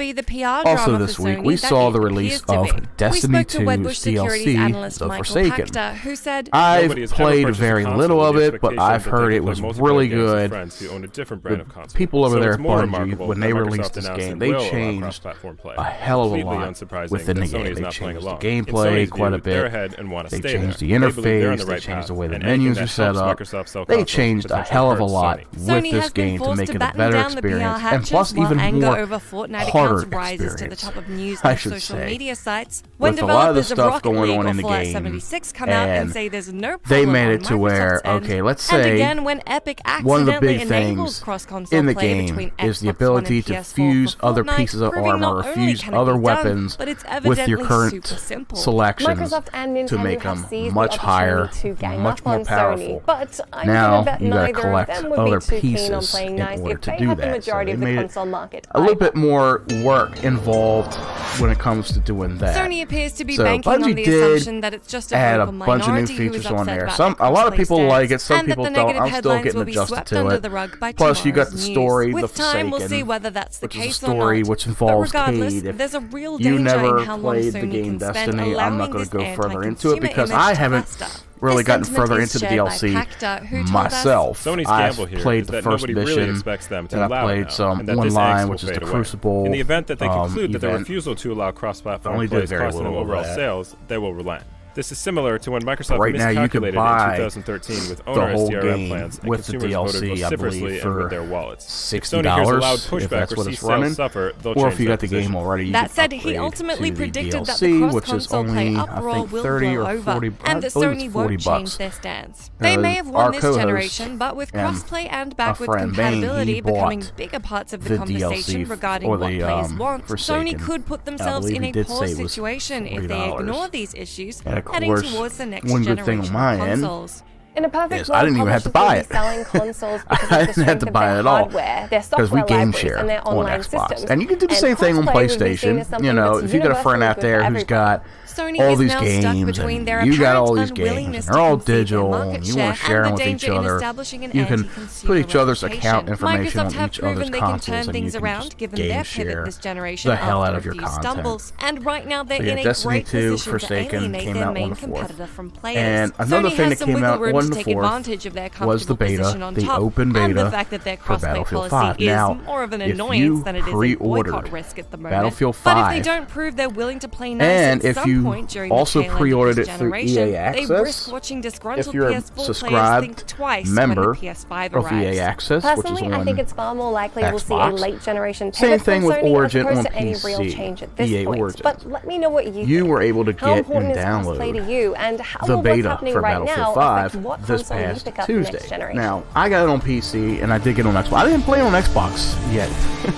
be the PR Also drama this for week, Sony we that saw it the release appears to of be. Destiny we spoke to 2's Wedbush Securities DLC, analyst The Michael Forsaken. Pachter, who said, I've Nobody has ever played purchased a very console little with of the it, but expectation I've that heard they it could was play multiplayer really games with good. friends who own a different The brand of console. people over So there it's at more Bungie, remarkable when that they Microsoft released this announced game, it they will allow changed cross-platform play. a hell of a Completely lot unsurprising within that the Sony game. is They not playing changed the along. In gameplay Sony's quite a view, they're bit. ahead and want to They stay changed there. the They believe they're on interface, the they right changed path, the way the and anything menus that are set helps up. Microsoft sell They consoles changed a potentially hell of a hurts lot Sony. with Sony this has been game to forced make to it a batten better down the PR experience, and hatches plus while even anger more over Fortnite harder accounts rises to the experience, top of news I and should social say. media sites. When With a lot of the developers of stuff Rocket going League on or in the Fallout game, 76 come out and and say there's no they problem made on it to where, Microsoft's end. okay, let's And say again, when Epic one of the accidentally big enables things cross-console in the play game between is the Xbox One ability and to PS4 fuse for other Fortnite, pieces of proving armor not or only fuse can it other be done, weapons but it's with your evidently current super simple. selections Microsoft and Nintendo to make have them seized much the higher, opportunity to gang much up more on powerful. Sony, but I'm Now gonna bet you gotta neither of collect them would other be too keen on pieces playing in nice order if to they do had the that. majority So of they the made it console market. a little either. bit more work involved when it comes to doing that. Sony appears to be So banking on Bungie the did assumption that it's just a add a vocal bunch of new minority who is features on upset there. about A lot of people stance, like it, some and that people the don't. negative I'm still headlines getting will be adjusted swept to under it. the rug by Plus, you got the tomorrow's story, news. The With time, we'll see Forsaken, whether that's the which is a case story or not. which involves but regardless, Cade. If there's a real you danger never in how long played the Sony game can spend Destiny, I'm not allowing going this to go further into it anti-consumer because image I to haven't fester. really This gotten sentiment further is into the shared by DLC Pacta, who told us, myself. Sony's I've gamble here played is the that first nobody really mission, expects them to and I allow played it now, some and that this online, angst will which is fade the away. Crucible. In the event that they conclude that their event. refusal to allow cross-platform Only play did is very costing them little of overall that. sales, they will relent. This is similar to when Microsoft Right now, you can miscalculated buy in 2013 with the onerous whole DRM game plans, and with the consumers voted DLC, I vociferously believe, and with for their wallets. If $60 Sony hears a loud if pushback that's or what sees it's running, sales suffer, they'll or change if you their got the game position. already, you That can said, he upgrade ultimately to the predicted that DLC, the which is cross-console play only, I uproar think, will 30 blow or over, 40, and that I believe Sony it's won't 40 change bucks. their stance. They may have Our won this co-host generation, but with and crossplay and a backward friend, Bane, compatibility he becoming bought bigger parts of the the conversation DLC regarding for what the, players want, Forsaken. Sony could put I themselves believe in he a did poor say it was situation if they $40. ignore these issues, And of heading course, towards the next one good thing generation on my of end consoles. In a perfect Yes, world, I didn't even have to publishers buy will be it. selling consoles I because of the didn't have strength to of buy their it at all, hardware, their because we software game libraries, share and their on online Xbox, systems. and you can do the same thing on crossplay would be seen as PlayStation. something You know, that's if you got a friend universally out good there for who's everybody. got Sony all is these now stuck games, between their and you got apparent all these games, unwillingness and they're all to concede their digital, market and you want to share share and them the with each danger in other. establishing an You can anti-consumer put each other's reputation. account information Microsoft on have each proven other's they can consoles, turn and you things can around just given game their share pivot this generation the hell out after of your a few content. stumbles, and right now they're So yeah, in a Destiny great 2 position to Forsaken alienate came their out on main the 4th. competitor from players. And another Sony thing has that some came out wiggle room on to the take 4th advantage of their was the comfortable position beta, on the top, open and the beta fact that their for crossplay Battlefield policy 5. Now, is more of an if annoyance you than it is a pre-ordered boycott risk at the moment. Battlefield But if 5, they don't prove they're willing to play nice and at if some you point during also the tail end pre-ordered of this it through generation, EA they Access, risk watching disgruntled if you're a PS4 players subscribed think twice member when the PS5 of arrives. EA Access, which is Personally, I on think it's far more likely we'll see a Xbox. late generation Same pivot thing from with Sony Origin as opposed on to any real PC, change at this EA point. Origin. But let me know what you You think. were able to How get important and is crossplay download to you, and how the will what's beta happening for right Battlefield now 5 affect what this console you past pick up Tuesday. next generation? Now, I got it on PC, and I did get it on Xbox. I didn't play it on Xbox yet,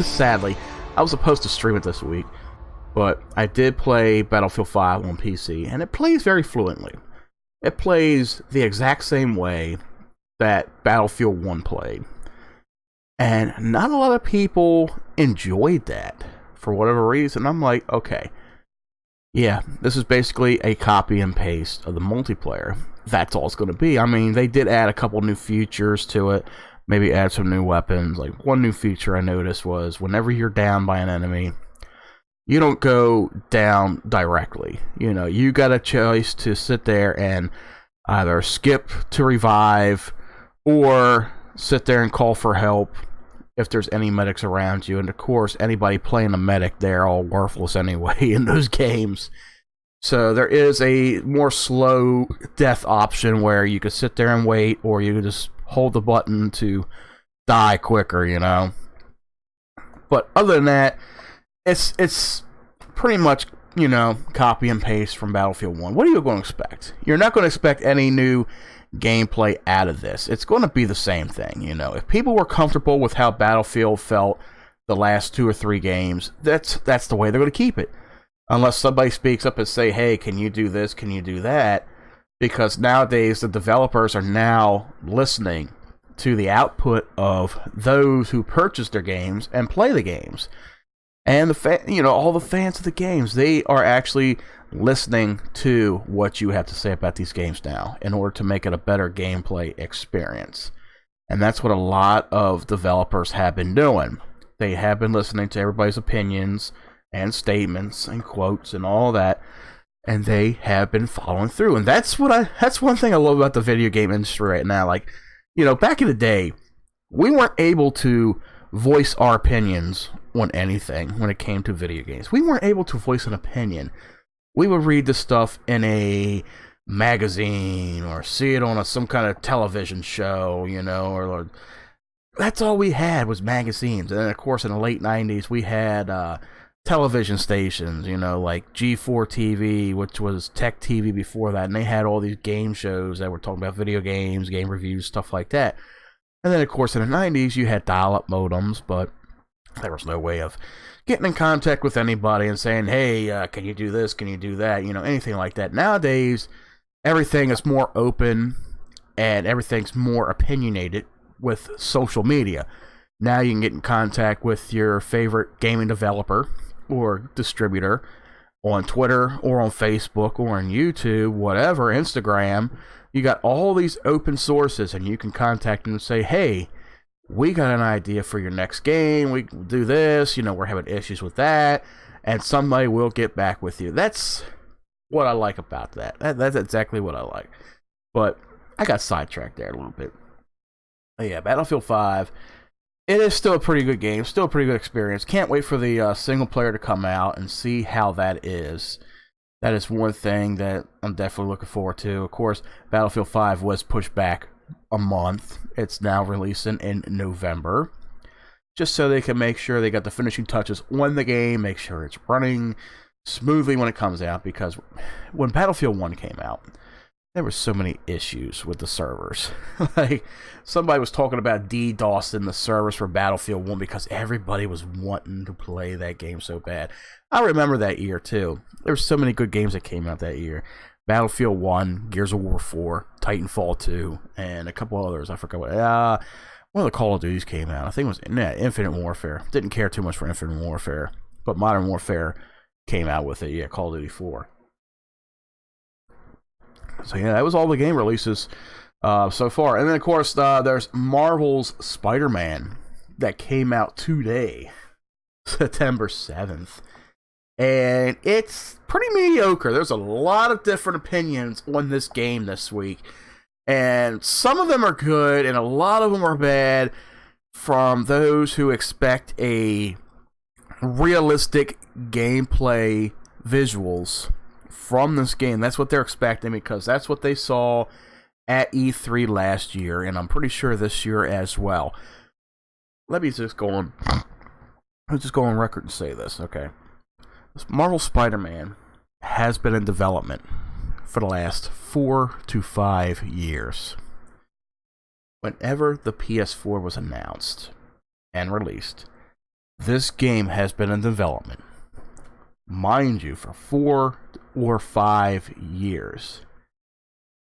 sadly. I was supposed to stream it this week, but I did play Battlefield 5 on PC, and it plays very fluently. It plays the exact same way that Battlefield 1 played. And not a lot of people enjoyed that for whatever reason. I'm like, okay, yeah, this is basically a copy and paste of the multiplayer. That's all it's going to be. I mean, they did add a couple new features to it. Maybe add some new weapons. Like, one new feature I noticed was whenever you're down by an enemy, you don't go down directly. You know, you got a choice to sit there and either skip to revive or sit there and call for help if there's any medics around you. And of course, anybody playing a medic, they're all worthless anyway in those games. So there is a more slow death option where you could sit there and wait, or you could just hold the button to die quicker, you know. But other than that, it's pretty much, you know, copy and paste from Battlefield 1. What are you going to expect? You're not going to expect any new gameplay out of this. It's going to be the same thing, you know. If people were comfortable with how Battlefield felt the last 2 or 3 games, that's the way they're going to keep it. Unless somebody speaks up and say, hey, can you do this? Can you do that? Because nowadays the developers are now listening to the output of those who purchase their games and play the games. And all the fans of the games, they are actually listening to what you have to say about these games now in order to make it a better gameplay experience. And that's what a lot of developers have been doing. They have been listening to everybody's opinions and statements and quotes and all that, and they have been following through. And that's one thing I love about the video game industry right now. Like, you know, back in the day, we weren't able to voice our opinions on anything when it came to video games. We weren't able to voice an opinion. We would read the stuff in a magazine or see it on some kind of television show, or that's all we had was magazines. And then, of course, in the late 90s, we had television stations, like G4 TV, which was Tech TV before that, and they had all these game shows that were talking about video games, game reviews, stuff like that. And then, of course, in the 90s, you had dial-up modems, but there was no way of getting in contact with anybody and saying, hey, can you do this, can you do that, anything like that. Nowadays, everything is more open and everything's more opinionated with social media. Now you can get in contact with your favorite gaming developer or distributor on Twitter or on Facebook or on YouTube, whatever, Instagram. You got all these open sources, and you can contact them and say, hey, we got an idea for your next game. We can do this. We're having issues with that. And somebody will get back with you. That's what I like about that. That's exactly what I like. But I got sidetracked there a little bit. But yeah, Battlefield 5. It is still a pretty good game. Still a pretty good experience. Can't wait for the single player to come out and see how that is. That is one thing that I'm definitely looking forward to. Of course, Battlefield 5 was pushed back a month. It's now releasing in November. Just so they can make sure they got the finishing touches on the game, make sure it's running smoothly when it comes out, because when Battlefield 1 came out, there were so many issues with the servers. Like, somebody was talking about DDoS in the servers for Battlefield 1 because everybody was wanting to play that game so bad. I remember that year, too. There were so many good games that came out that year. Battlefield 1, Gears of War 4, Titanfall 2, and a couple others. I forgot what. One of the Call of Duties came out. I think it was Infinite Warfare. Didn't care too much for Infinite Warfare, but Modern Warfare came out with it. Yeah, Call of Duty 4. So yeah, that was all the game releases so far. And then, of course, there's Marvel's Spider-Man that came out today, September 7th. And it's pretty mediocre. There's a lot of different opinions on this game this week. And some of them are good, and a lot of them are bad, from those who expect a realistic gameplay visuals from this game. That's what they're expecting, because that's what they saw at E3 last year, and I'm pretty sure this year as well. Let me just go on. Let's just go on record and say this, okay? This Marvel Spider-Man has been in development for the last 4 to 5 years. Whenever the PS4 was announced and released, this game has been in development, mind you, for 4 or 5 years.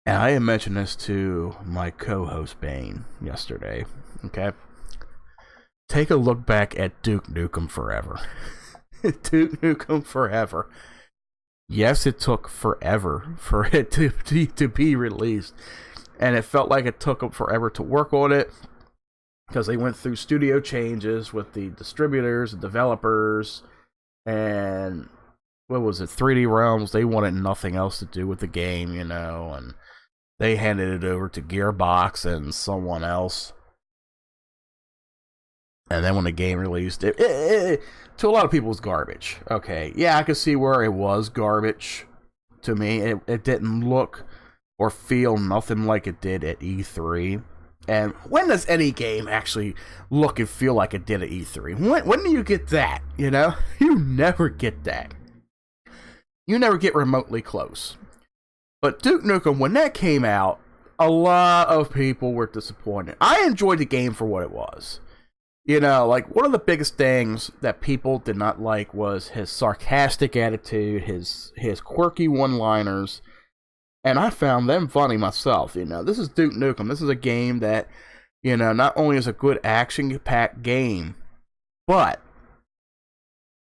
And I had mentioned this to my co-host Bane yesterday, okay? Take a look back at Duke Nukem Forever. Duke Nukem Forever. Yes, it took forever for it to be released. And it felt like it took them forever to work on it, because they went through studio changes with the distributors and developers, and what was it, 3D Realms, they wanted nothing else to do with the game, and they handed it over to Gearbox and someone else. And then when the game released, it to a lot of people, was garbage. Okay, yeah, I could see where it was garbage to me. It didn't look or feel nothing like it did at E3. And when does any game actually look and feel like it did at E3? When do you get that, You never get that. You never get remotely close. But Duke Nukem, when that came out, a lot of people were disappointed. I enjoyed the game for what it was. Like, one of the biggest things that people did not like was his sarcastic attitude, his quirky one-liners, and I found them funny myself. This is Duke Nukem. This is a game that, not only is a good action-packed game, but,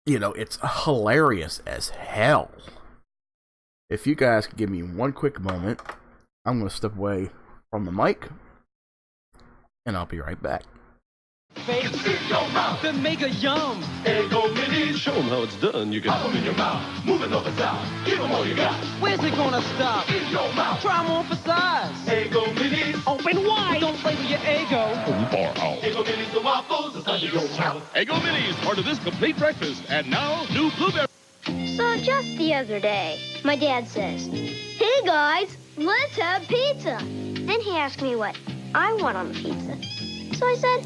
it's hilarious as hell. If you guys could give me one quick moment, I'm going to step away from the mic, and I'll be right back. Then make a yum. Eggo minis. Show them how it's done. You can pop them in your mouth. Move it up and down. Give them all you got. Where's it gonna stop? In your mouth. Try them on for size. Eggo minis. Open wide. Don't play with your ego. Eggo minis, the waffles inside your mouth. Eggo Minis, part of this complete breakfast. And now, new blueberry. So just the other day, my dad says, "Hey guys, let's have pizza." Then he asked me what I want on the pizza. So I said,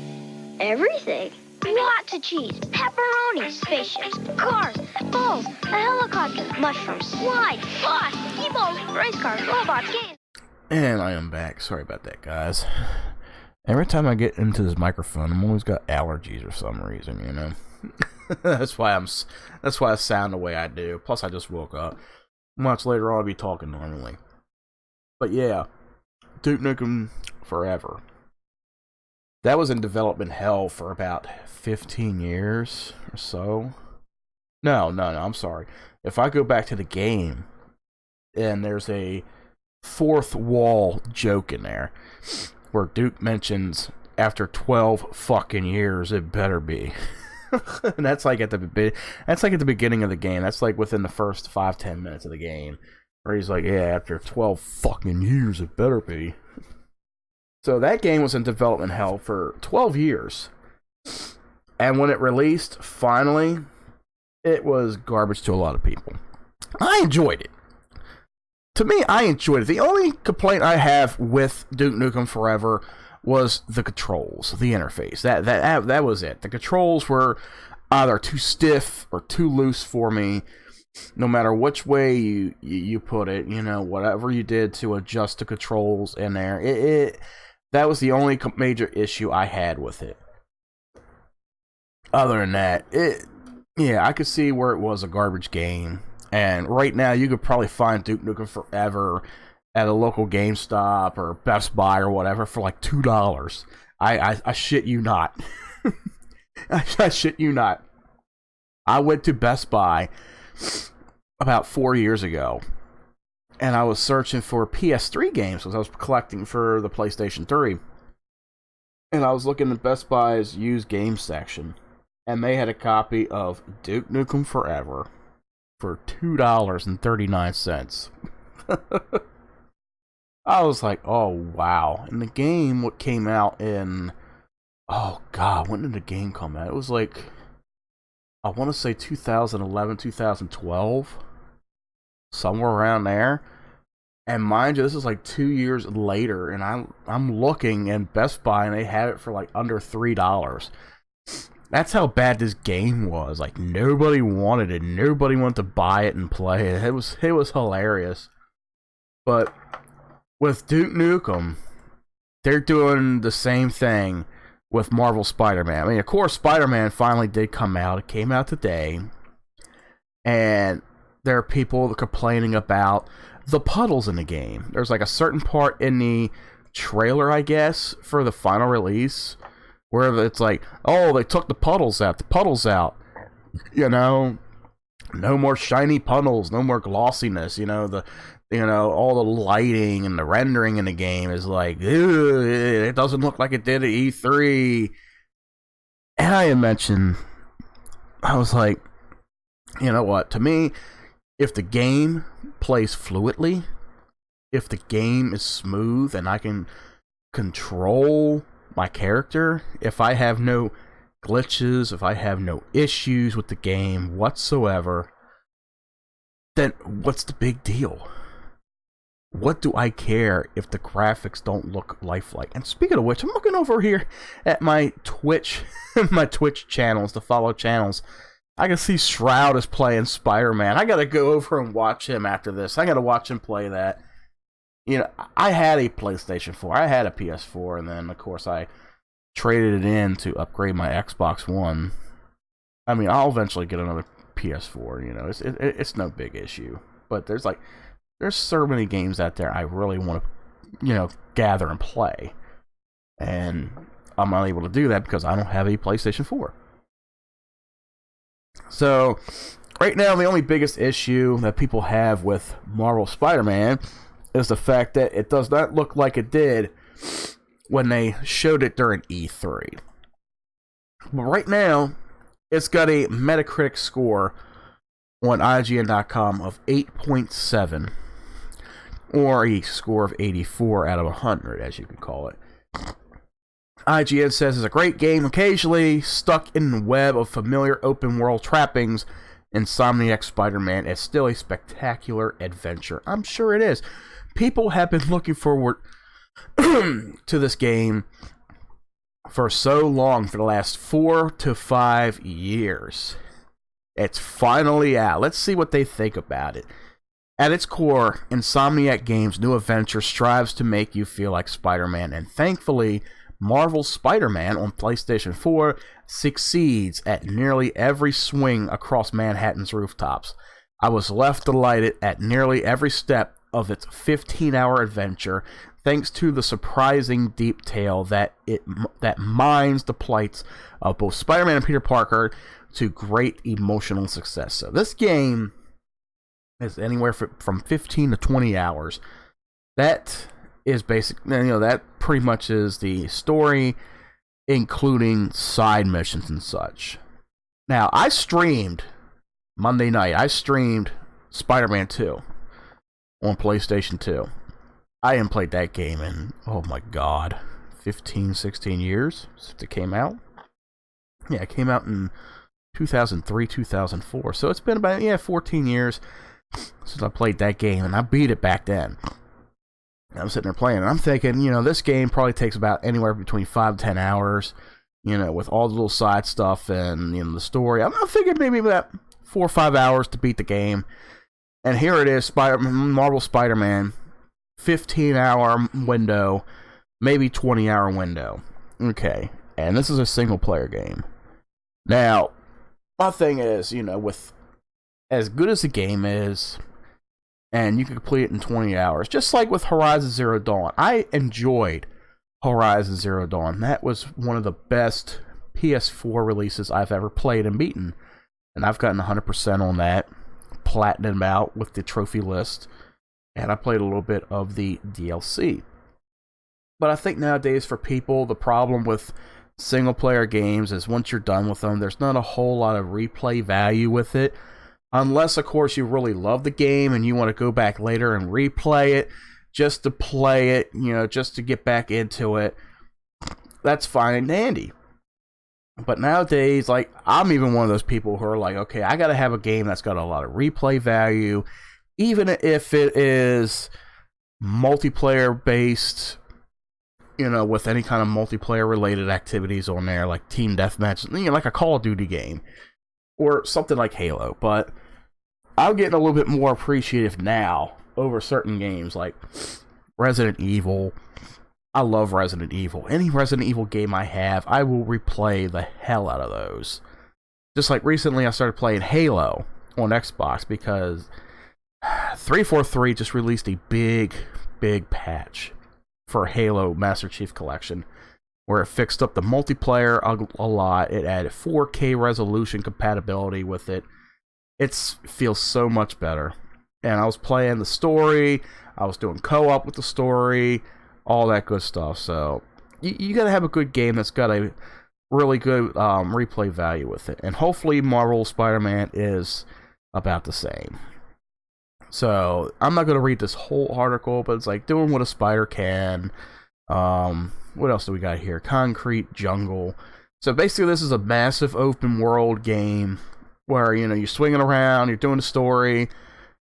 everything. Lots of cheese, pepperoni, spaceships, cars, balls, a helicopter, mushrooms, slides, boss, T-balls, race cars, robots, games. And I am back. Sorry about that, guys. Every time I get into this microphone, I'm always got allergies for some reason, you know. That's why I sound the way I do. Plus, I just woke up. Much later on, I'll be talking normally. But yeah, Duke Nukem Forever. That was in development hell for about 15 years or so. No, I'm sorry. If I go back to the game, and there's a fourth wall joke in there, where Duke mentions, after 12 fucking years, it better be. And that's like at the beginning of the game. That's like within the first 5-10 minutes of the game, where he's like, yeah, after 12 fucking years, it better be. So that game was in development hell for 12 years. And when it released, finally, it was garbage to a lot of people. I enjoyed it. To me, I enjoyed it. The only complaint I have with Duke Nukem Forever was the controls, the interface. That was it. The controls were either too stiff or too loose for me. No matter which way you put it, you know, whatever you did to adjust the controls in there, that was the only major issue I had with it. Other than that, I could see where it was a garbage game. And right now, you could probably find Duke Nukem Forever at a local GameStop or Best Buy or whatever for like $2. I shit you not. I shit you not. I went to Best Buy about 4 years ago, and I was searching for PS3 games because I was collecting for the PlayStation 3. And I was looking at Best Buy's used games section, and they had a copy of Duke Nukem Forever for $2.39. I was like, oh wow. And the game, what came out in, oh god, when did the game come out? It was like, I want to say 2011, 2012, somewhere around there. And mind you, this is like 2 years later, and I'm looking in Best Buy, and they had it for like under $3. That's how bad this game was. Like, nobody wanted it. Nobody wanted to buy it and play it. It was hilarious. But with Duke Nukem, they're doing the same thing with Marvel Spider-Man. I mean, of course, Spider-Man finally did come out. It came out today. And there are people complaining about the puddles in the game. There's like a certain part in the trailer, I guess, for the final release, where it's like, oh, they took the puddles out. You know, no more shiny puddles, no more glossiness. You know, all the lighting and the rendering in the game is like, it doesn't look like it did at E3. And I had mentioned, I was like, you know what? To me, if the game plays fluidly, if the game is smooth and I can control my character, if I have no glitches, if I have no issues with the game whatsoever, then what's the big deal? What do I care if the graphics don't look lifelike? And speaking of which, I'm looking over here at my Twitch channels, the follow channels. I can see Shroud is playing Spider-Man. I gotta go over and watch him after this. I gotta watch him play that. You know, I had a PlayStation 4. I had a PS4, and then, of course, I traded it in to upgrade my Xbox One. I mean, I'll eventually get another PS4, you know. It's no big issue. But there's so many games out there I really want to, you know, gather and play. And I'm not able to do that because I don't have a PlayStation 4. So, right now, the only biggest issue that people have with Marvel Spider-Man is the fact that it does not look like it did when they showed it during E3. But right now, it's got a Metacritic score on IGN.com of 8.7, or a score of 84 out of 100, as you can call it. IGN says it's a great game, occasionally stuck in the web of familiar open-world trappings Insomniac Spider-Man is still a spectacular adventure. I'm sure it is. People have been looking forward to this game for so long, for the last 4 to 5 years. It's finally out. Let's see what they think about it. At its core, Insomniac Games' new adventure strives to make you feel like Spider-Man, and thankfully, Marvel's Spider-Man on PlayStation 4 succeeds at nearly every swing across Manhattan's rooftops. I was left delighted at nearly every step of its 15-hour adventure, thanks to the surprising deep tale that mines the plights of both Spider-Man and Peter Parker to great emotional success. So this game is anywhere from 15 to 20 hours. That is basic, that pretty much is the story, including side missions and such. Now, I streamed Monday night. I streamed Spider-Man 2 on PlayStation 2. I haven't played that game in, oh my god, 15, 16 years since it came out. Yeah, it came out in 2003, 2004. So it's been about, 14 years since I played that game, and I beat it back then. I'm sitting there playing, and I'm thinking, this game probably takes about anywhere between 5 to 10 hours, with all the little side stuff and, the story. I'm thinking maybe about 4 or 5 hours to beat the game. And here it is, Marvel Spider-Man, 15-hour window, maybe 20-hour window. Okay, and this is a single-player game. Now, my thing is, with as good as the game is, and you can complete it in 20 hours, just like with Horizon Zero Dawn. I enjoyed Horizon Zero Dawn. That was one of the best PS4 releases I've ever played and beaten. And I've gotten 100% on that, platinum out with the trophy list, and I played a little bit of the DLC. But I think nowadays for people, the problem with single-player games is once you're done with them, there's not a whole lot of replay value with it. Unless, of course, you really love the game and you want to go back later and replay it just to play it, just to get back into it. That's fine and dandy. But nowadays, I'm even one of those people who are like, okay, I got to have a game that's got a lot of replay value, even if it is multiplayer-based, with any kind of multiplayer-related activities on there, like Team Deathmatch, like a Call of Duty game, or something like Halo. But I'm getting a little bit more appreciative now over certain games like Resident Evil. I love Resident Evil. Any Resident Evil game I have, I will replay the hell out of those. Just like recently I started playing Halo on Xbox because 343 just released a big patch for Halo Master Chief Collection where it fixed up the multiplayer a lot. It added 4K resolution compatibility with it. It feels so much better. And I was playing the story, I was doing co-op with the story, all that good stuff. So you gotta have a good game that's got a really good replay value with it. And hopefully Marvel Spider-Man is about the same. So I'm not gonna read this whole article, but it's like doing what a spider can. What else do we got here? Concrete Jungle. So basically this is a massive open world game where you're swinging around, you're doing the story.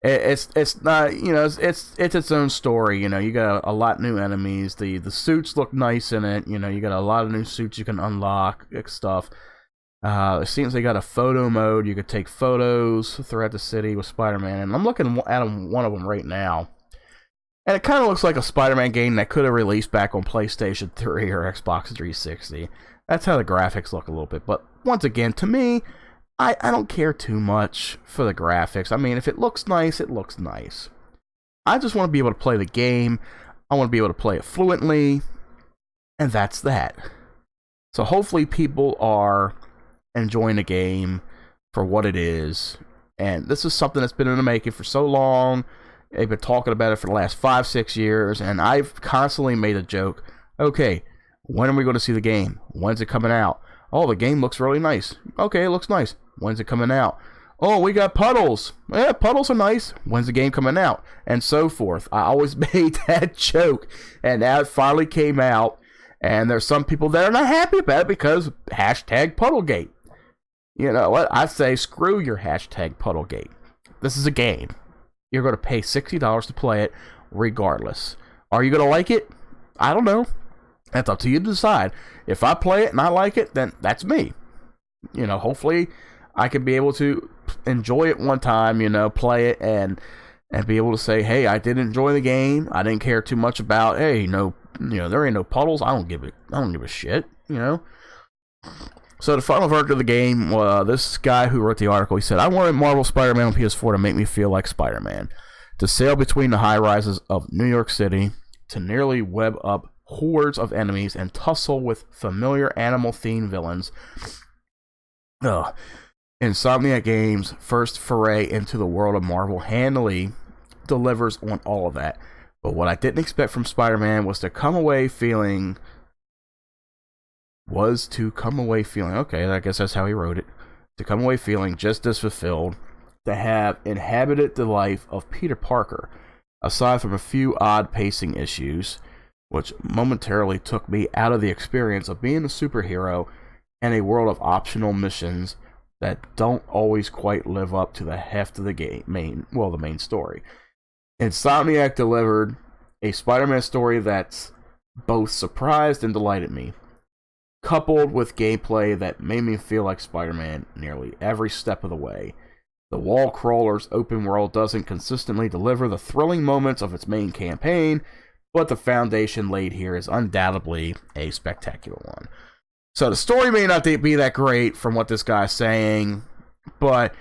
It's not, it's its own story. You got a lot of new enemies. The suits look nice in it. You got a lot of new suits you can unlock stuff. It seems they got a photo mode. You could take photos throughout the city with Spider-Man, and I'm looking at one of them right now. And it kind of looks like a Spider-Man game that could have released back on PlayStation 3 or Xbox 360. That's how the graphics look a little bit. But once again, to me, I don't care too much for the graphics. I mean, if it looks nice, it looks nice. I just want to be able to play the game. I want to be able to play it fluently. And that's that. So hopefully people are enjoying the game for what it is. And this is something that's been in the making for so long. They've been talking about it for the last 5-6 years. And I've constantly made a joke. Okay, when are we going to see the game? When's it coming out? Oh, the game looks really nice. Okay, it looks nice. When's it coming out? Oh, we got puddles. Yeah, puddles are nice. When's the game coming out? And so forth. I always made that joke. And now it finally came out. And there's some people that are not happy about it because #Puddlegate. You know what? I say screw your hashtag Puddlegate. This is a game. You're going to pay $60 to play it regardless. Are you going to like it? I don't know. That's up to you to decide. If I play it and I like it, then that's me. You know, hopefully I can be able to enjoy it one time, you know, play it and be able to say, hey, I did enjoy the game. I didn't care too much about, hey, no, you know, there ain't no puddles. I don't give a shit, you know. So the final verdict of the game, this guy who wrote the article, he said, I wanted Marvel Spider-Man on PS4 to make me feel like Spider-Man. To sail between the high rises of New York City, to nearly web up hordes of enemies and tussle with familiar animal-themed villains. Insomniac Games' first foray into the world of Marvel handily delivers on all of that. But what I didn't expect from Spider-Man was to come away feeling... okay, I guess that's how he wrote it. To come away feeling just as fulfilled, to have inhabited the life of Peter Parker, aside from a few odd pacing issues, which momentarily took me out of the experience of being a superhero and a world of optional missions that don't always quite live up to the heft of the the main story. Insomniac delivered a Spider-Man story that's both surprised and delighted me, coupled with gameplay that made me feel like Spider-Man nearly every step of the way. The Wall Crawler's open world doesn't consistently deliver the thrilling moments of its main campaign, but the foundation laid here is undoubtedly a spectacular one. So the story may not be that great from what this guy's saying, but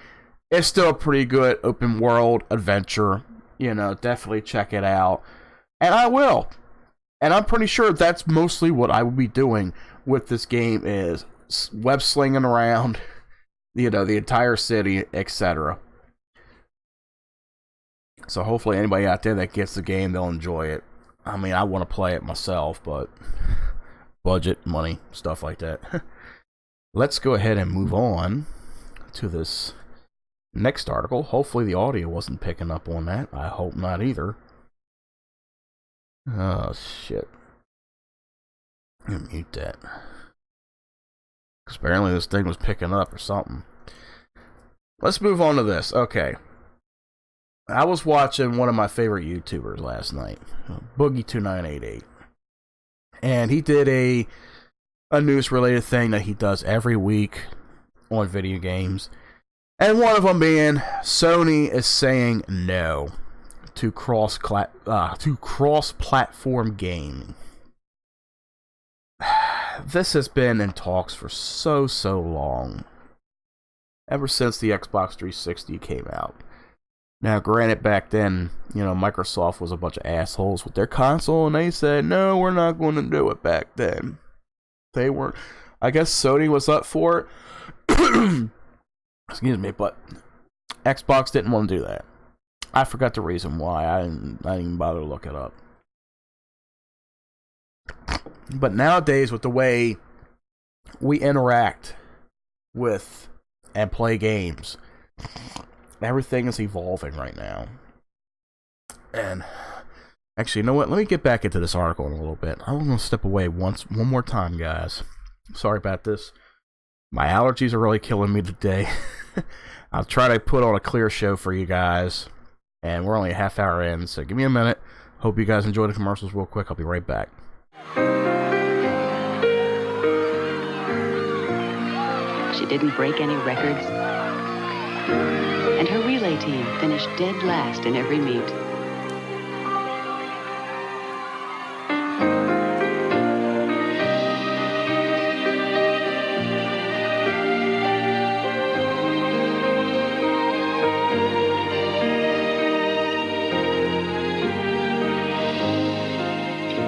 it's still a pretty good open world adventure. You know, definitely check it out. And I will. And I'm pretty sure that's mostly what I will be doing with this game, is web slinging around, you know, the entire city, etc. So hopefully anybody out there that gets the game, they'll enjoy it. I mean, I want to play it myself, but budget, money, stuff like that. Let's go ahead and move on to this next article. Hopefully the audio wasn't picking up on that. I hope not either. Oh, shit. Mute that. Apparently this thing was picking up or something. Let's move on to this. Okay. I was watching one of my favorite YouTubers last night, Boogie2988. And he did a news-related thing that he does every week on video games. And one of them being, Sony is saying no to cross-platform gaming. This has been in talks for so long. Ever since the Xbox 360 came out. Now, granted, back then, you know, Microsoft was a bunch of assholes with their console, and they said, no, we're not going to do it back then. They weren't. I guess Sony was up for it. Excuse me, but Xbox didn't want to do that. I forgot the reason why. I didn't even bother to look it up. But nowadays, with the way we interact with and play games, everything is evolving right now. And actually, you know what? Let me get back into this article in a little bit. I'm going to step away one more time, guys. Sorry about this. My allergies are really killing me today. I'll try to put on a clear show for you guys. And we're only a half hour in, so give me a minute. Hope you guys enjoy the commercials real quick. I'll be right back. She didn't break any records. And her relay team finished dead last in every meet.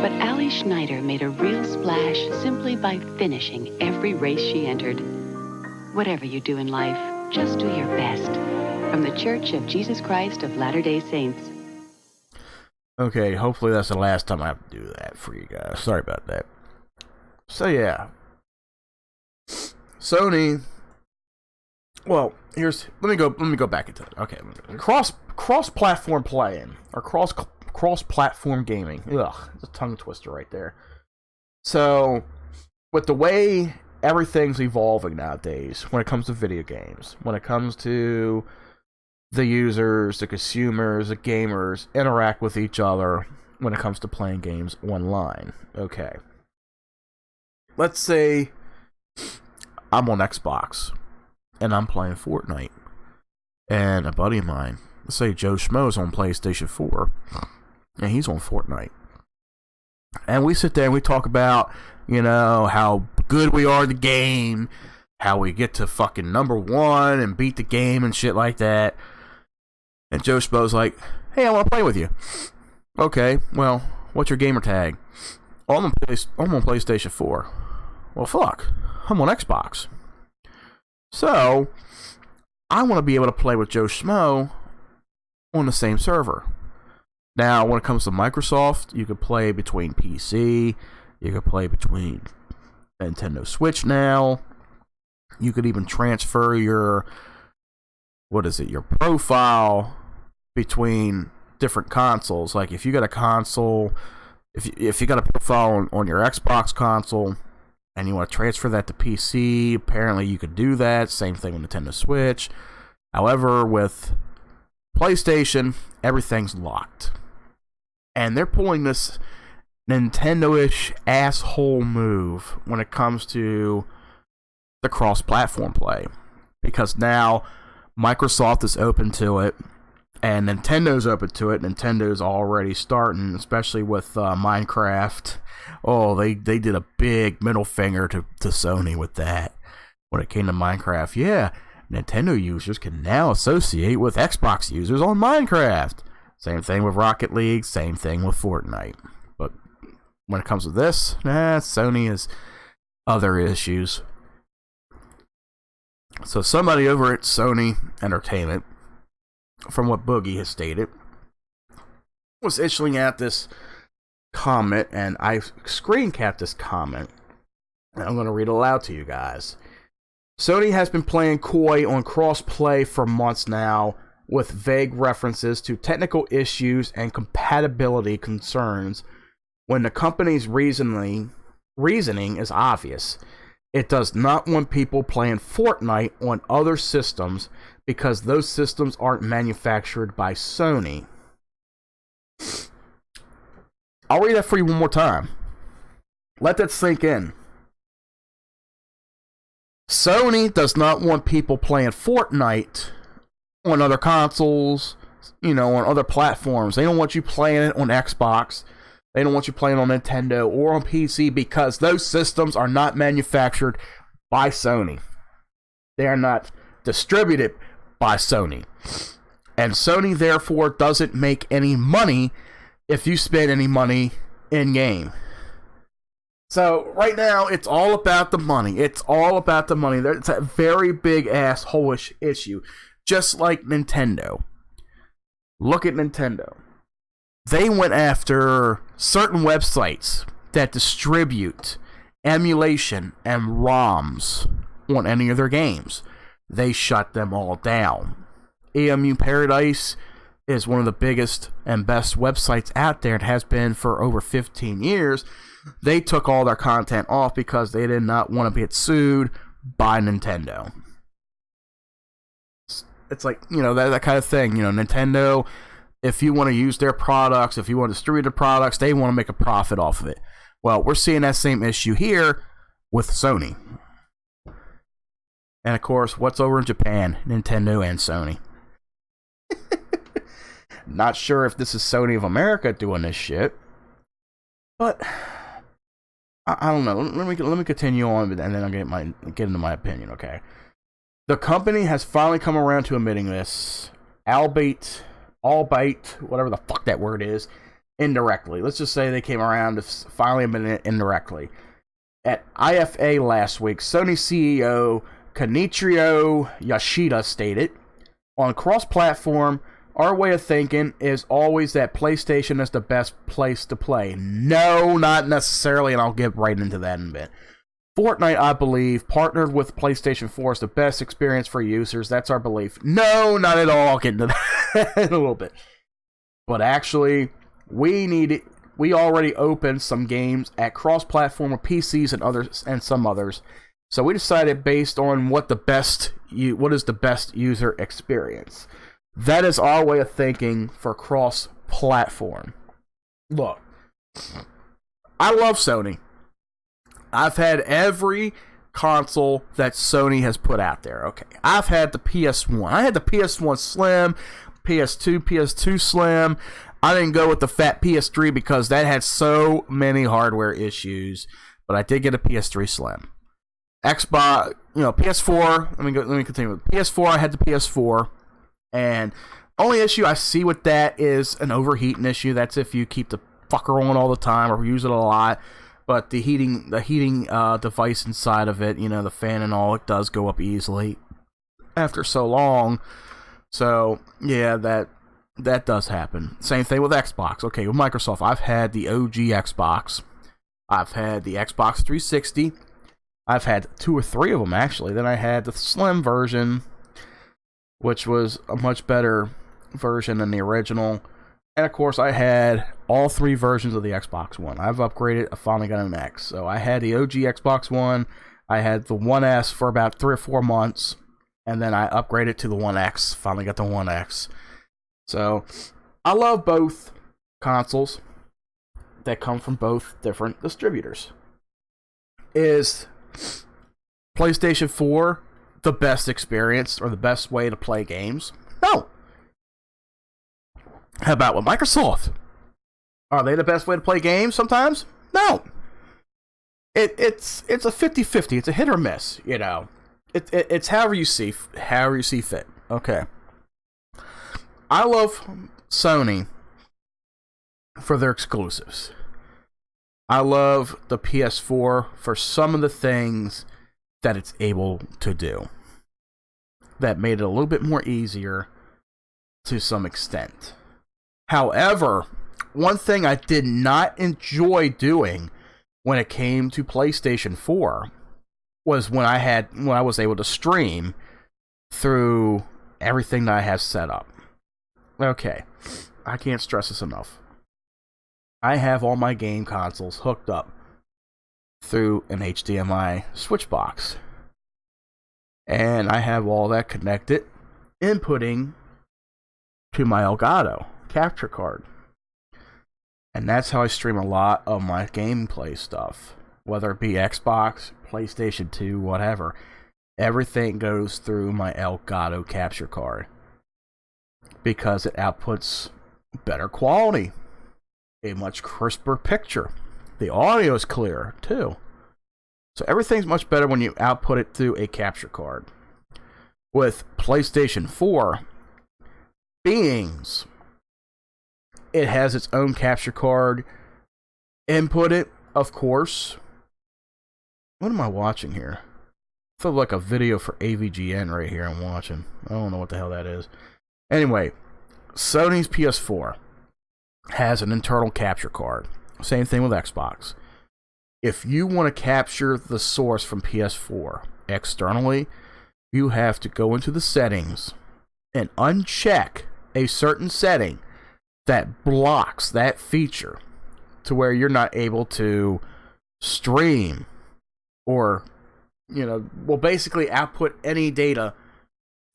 But Allie Schneider made a real splash simply by finishing every race she entered. Whatever you do in life, just do your best. From the Church of Jesus Christ of Latter-day Saints. Okay, hopefully that's the last time I have to do that for you guys. Sorry about that. So yeah, Sony. Well, let me go back into it. Okay, cross-platform playing or cross-platform gaming. Ugh, it's a tongue twister right there. So, with the way everything's evolving nowadays when it comes to video games. When it comes to the users, the consumers, the gamers interact with each other when it comes to playing games online. Okay. Let's say I'm on Xbox and I'm playing Fortnite. And a buddy of mine, let's say Joe Schmo's on PlayStation 4, and he's on Fortnite. And we sit there and we talk about, how good we are at the game, how we get to fucking number 1 and beat the game and shit like that. And Joe Schmo's like, hey, I want to play with you. Okay, well, what's your gamer tag? Oh, I'm on PlayStation 4. Well, fuck, I'm on Xbox. So, I want to be able to play with Joe Schmo on the same server. Now, when it comes to Microsoft, you could play between PC, you could play between Nintendo Switch now. You could even transfer your profile between different consoles. Like if you got a console, if you got a profile on your Xbox console and you want to transfer that to PC, apparently you could do that. Same thing with Nintendo Switch. However, with PlayStation, everything's locked. And they're pulling this Nintendo-ish asshole move when it comes to the cross-platform play. Because now Microsoft is open to it, and Nintendo's open to it. Nintendo's already starting, especially with Minecraft. Oh, they did a big middle finger to Sony with that. When it came to Minecraft, yeah, Nintendo users can now associate with Xbox users on Minecraft. Same thing with Rocket League, same thing with Fortnite. But when it comes to this, Sony has other issues. So somebody over at Sony Entertainment, from what Boogie has stated, was issuing at this comment, and I screen capped this comment, and I'm going to read it aloud to you guys. Sony has been playing coy on cross-play for months now, with vague references to technical issues and compatibility concerns, when the company's reasoning is obvious. It does not want people playing Fortnite on other systems because those systems aren't manufactured by Sony. I'll read that for you one more time. Let that sink in. Sony does not want people playing Fortnite on other consoles, on other platforms. They don't want you playing it on Xbox. They don't want you playing on Nintendo or on PC because those systems are not manufactured by Sony. They are not distributed by Sony. And Sony, therefore, doesn't make any money if you spend any money in-game. So, right now, it's all about the money. It's all about the money. It's a very big asshole-ish issue. Just like Nintendo. Look at Nintendo. They went after certain websites that distribute emulation and ROMs on any of their games. They shut them all down. EMU Paradise is one of the biggest and best websites out there. It has been for over 15 years. They took all their content off because they did not want to get sued by Nintendo. It's like, that kind of thing. Nintendo, if you want to use their products, if you want to distribute their products, they want to make a profit off of it. Well, we're seeing that same issue here with Sony. And of course, what's over in Japan? Nintendo and Sony. Not sure if this is Sony of America doing this shit, but I don't know. Let me continue on, and then I'll get into my opinion. Okay, the company has finally come around to admitting this, albeit whatever the fuck that word is, indirectly. Let's just say they came around to finally admitting it indirectly. At IFA last week, Sony CEO Kenichiro Yoshida stated, "On cross-platform, our way of thinking is always that PlayStation is the best place to play." No, not necessarily, and I'll get right into that in a bit. Fortnite, I believe, partnered with PlayStation 4 is the best experience for users. That's our belief. No, not at all. I'll get into that in a little bit. But actually, we already opened some games at cross-platform with PCs and some others. So we decided based on what is the best user experience. That is our way of thinking for cross-platform. Look, I love Sony. I've had every console that Sony has put out there. Okay, I've had the PS1. I had the PS1 Slim, PS2 Slim. I didn't go with the fat PS3 because that had so many hardware issues. But I did get a PS3 Slim. Xbox, PS4. Let me continue with PS4. I had the PS4, and only issue I see with that is an overheating issue. That's if you keep the fucker on all the time or use it a lot. But the heating device inside of it, the fan and all, it does go up easily after so long. So yeah, that does happen. Same thing with Xbox. Okay, with Microsoft, I've had the OG Xbox. I've had the Xbox 360. I've had 2 or 3 of them, actually. Then I had the Slim version, which was a much better version than the original. And, of course, I had all 3 versions of the Xbox One. I've upgraded. I finally got an X. So I had the OG Xbox One. I had the One S for about 3 or 4 months. And then I upgraded to the One X. Finally got the One X. So I love both consoles that come from both different distributors. Is PlayStation 4 the best experience or the best way to play games? No. How about with Microsoft? Are they the best way to play games sometimes? No. It's a 50-50. It's a hit or miss, It's however you see fit. Okay. I love Sony for their exclusives. I love the PS4 for some of the things that it's able to do. That made it a little bit more easier to some extent. However, one thing I did not enjoy doing when it came to PlayStation 4 was when I was able to stream through everything that I have set up. Okay, I can't stress this enough. I have all my game consoles hooked up through an HDMI switch box. And I have all that connected, inputting to my Elgato capture card. And that's how I stream a lot of my gameplay stuff. Whether it be Xbox, PlayStation 2, whatever. Everything goes through my Elgato capture card. Because it outputs better quality. A much crisper picture. The audio is clear, too. So everything's much better when you output it through a capture card. With PlayStation 4, it has its own capture card. Input it, of course. What am I watching here? I feel like a video for AVGN right here I'm watching. I don't know what the hell that is. Anyway, Sony's PS4 has an internal capture card. Same thing with Xbox. If you want to capture the source from PS4 externally, you have to go into the settings and uncheck a certain setting that blocks that feature to where you're not able to stream or, basically output any data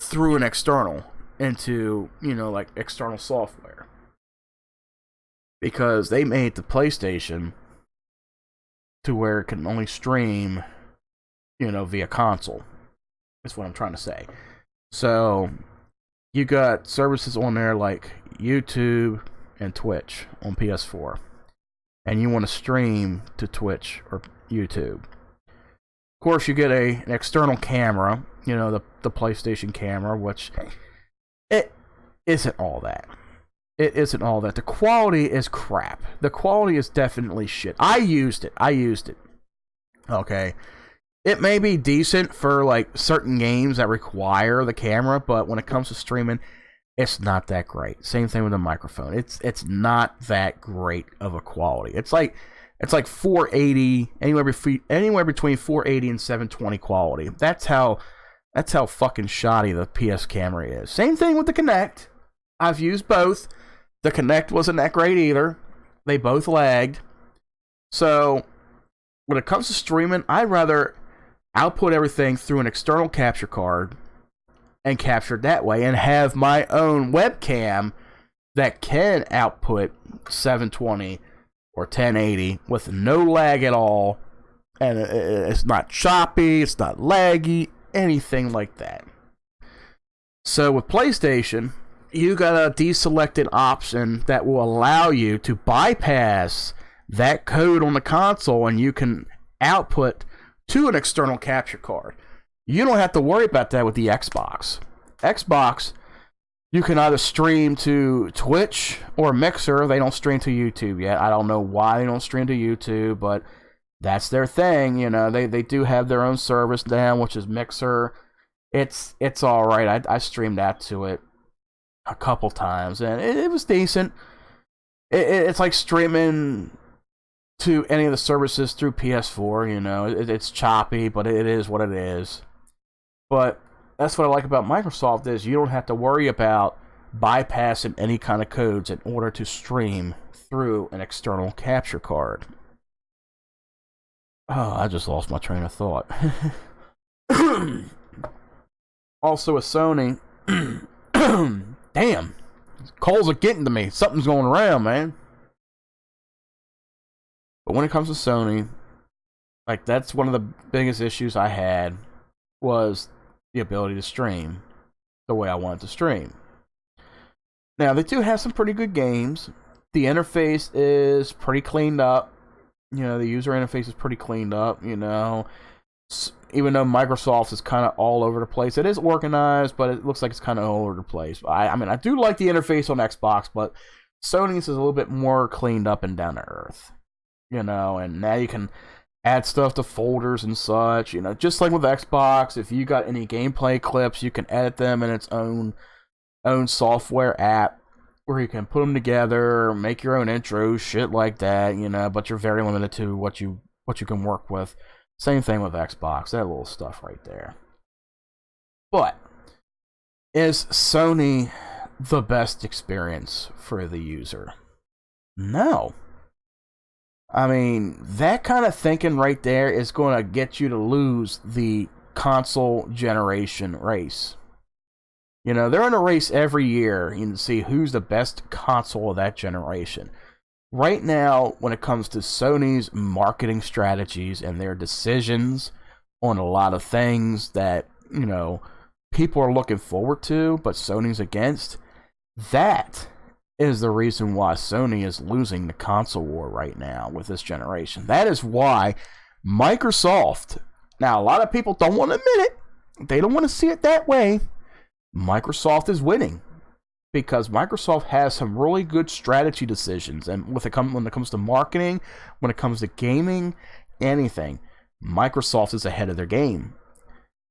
through an external into, like external software. Because they made the PlayStation to where it can only stream, via console. That's what I'm trying to say. So, you got services on there like YouTube and Twitch on PS4. And you want to stream to Twitch or YouTube. Of course, you get an external camera, the PlayStation camera, which it isn't all that. It isn't all that. The quality is crap. The quality is definitely shit. I used it. Okay. It may be decent for like certain games that require the camera, but when it comes to streaming, it's not that great. Same thing with the microphone. It's not that great of a quality. It's like 480, anywhere between 480 and 720 quality. That's how fucking shoddy the PS camera is. Same thing with the Kinect. I've used both. The Kinect wasn't that great either. They both lagged. So, when it comes to streaming, I'd rather output everything through an external capture card and capture it that way, and have my own webcam that can output 720 or 1080 with no lag at all, and it's not choppy, it's not laggy, anything like that. So with PlayStation, you got a deselected option that will allow you to bypass that code on the console, and you can output to an external capture card. You don't have to worry about that with the Xbox. Xbox, you can either stream to Twitch or Mixer. They don't stream to YouTube yet. I don't know why they don't stream to YouTube, but that's their thing. You know, they do have their own service now, which is Mixer. It's all right. I streamed that to it a couple times, and it was decent. It's like streaming to any of the services through PS4. You know, it's choppy, but it is what it is. But that's what I like about Microsoft is you don't have to worry about bypassing any kind of codes in order to stream through an external capture card. Oh, I just lost my train of thought. Also with Sony, damn, calls are getting to me. Something's going around, man. But when it comes to Sony, like, that's one of the biggest issues I had was the ability to stream the way I wanted to stream. Now, they do have some pretty good games. The interface is pretty cleaned up. You know, the user interface is pretty cleaned up, you know. Even though Microsoft is kind of all over the place. It is organized, but it looks like it's kind of all over the place. I mean, I do like the interface on Xbox, but Sony's is a little bit more cleaned up and down to earth. You know, and now you can add stuff to folders and such. You know, just like with Xbox, if you got any gameplay clips, you can edit them in its own software app where you can put them together, make your own intros, shit like that, you know, but you're very limited to what you can work with. Same thing with Xbox, that little stuff right there. But is Sony the best experience for the user? No. I mean, that kind of thinking right there is going to get you to lose the console generation race. You know, they're in a race every year to see who's the best console of that generation. Right now, when it comes to Sony's marketing strategies and their decisions on a lot of things that, you know, people are looking forward to, but Sony's against, that is the reason why Sony is losing the console war right now with this generation. That is why Microsoft, now a lot of people don't want to admit it, they don't want to see it that way, Microsoft is winning. Because Microsoft has some really good strategy decisions, and when it comes to marketing, when it comes to gaming, anything, Microsoft is ahead of their game.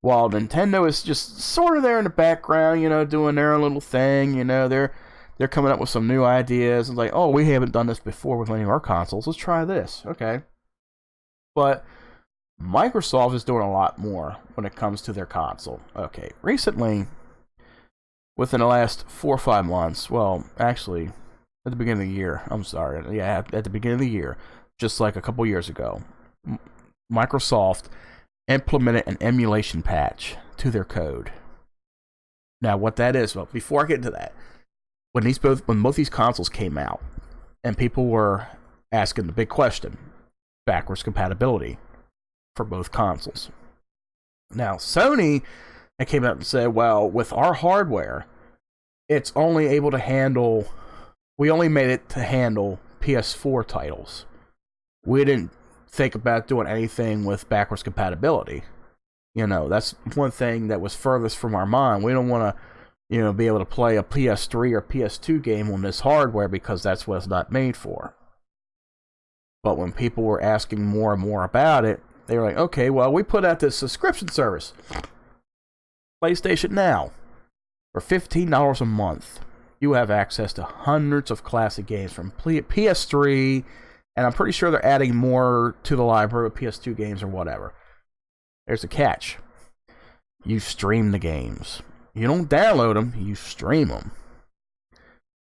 While Nintendo is just sort of there in the background, you know, doing their own little thing, you know, they're coming up with some new ideas, and like, oh, we haven't done this before with any of our consoles, let's try this, okay. But Microsoft is doing a lot more when it comes to their console. Okay, recently, within the last 4 or 5 months, well, actually, at the beginning of the year, at the beginning of the year, just like a couple years ago, Microsoft implemented an emulation patch to their code. Now, what that is, well, before I get into that, when both these consoles came out, and people were asking the big question, backwards compatibility for both consoles. Now, Sony came out and said, well, with our hardware, it's only able to handle, we only made it to handle PS4 titles. We didn't think about doing anything with backwards compatibility. You know, that's one thing that was furthest from our mind. We don't want to, you know, be able to play a PS3 or PS2 game on this hardware because that's what it's not made for. But when people were asking more and more about it, they were like, okay, well, we put out this subscription service, PlayStation Now, for $15 a month. You have access to hundreds of classic games from PS3, and I'm pretty sure they're adding more to the library of PS2 games or whatever. There's a catch. You stream the games. You don't download them, you stream them.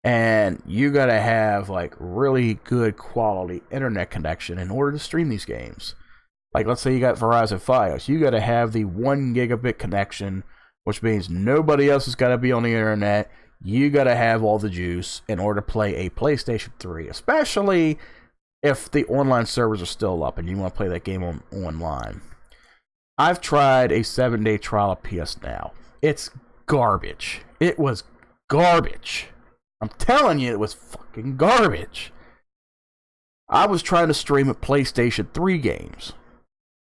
And you gotta have like really good quality internet connection in order to stream these games. Like, let's say you got Verizon Fios. You got to have the 1 gigabit connection, which means nobody else has got to be on the internet. You got to have all the juice in order to play a PlayStation 3, especially if the online servers are still up and you want to play that game online. I've tried a 7-day trial of PS Now. It's garbage. It was garbage. I'm telling you, it was fucking garbage. I was trying to stream a PlayStation 3 games,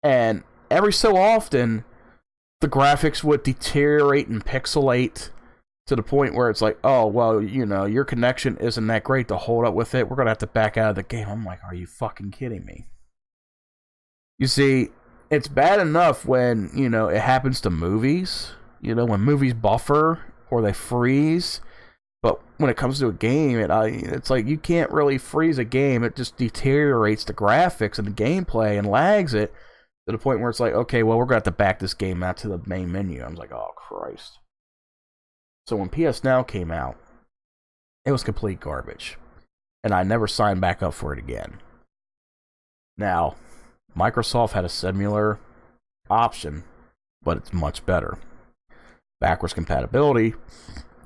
and every so often, the graphics would deteriorate and pixelate to the point where it's like, oh, well, you know, your connection isn't that great to hold up with it. We're going to have to back out of the game. I'm like, are you fucking kidding me? You see, it's bad enough when, you know, it happens to movies. You know, when movies buffer or they freeze. But when it comes to a game, it's like you can't really freeze a game. It just deteriorates the graphics and the gameplay and lags it to the point where it's like, okay, well, we're going to have to back this game out to the main menu. I was like, oh, Christ. So when PS Now came out, it was complete garbage. And I never signed back up for it again. Now, Microsoft had a similar option, but it's much better. Backwards compatibility.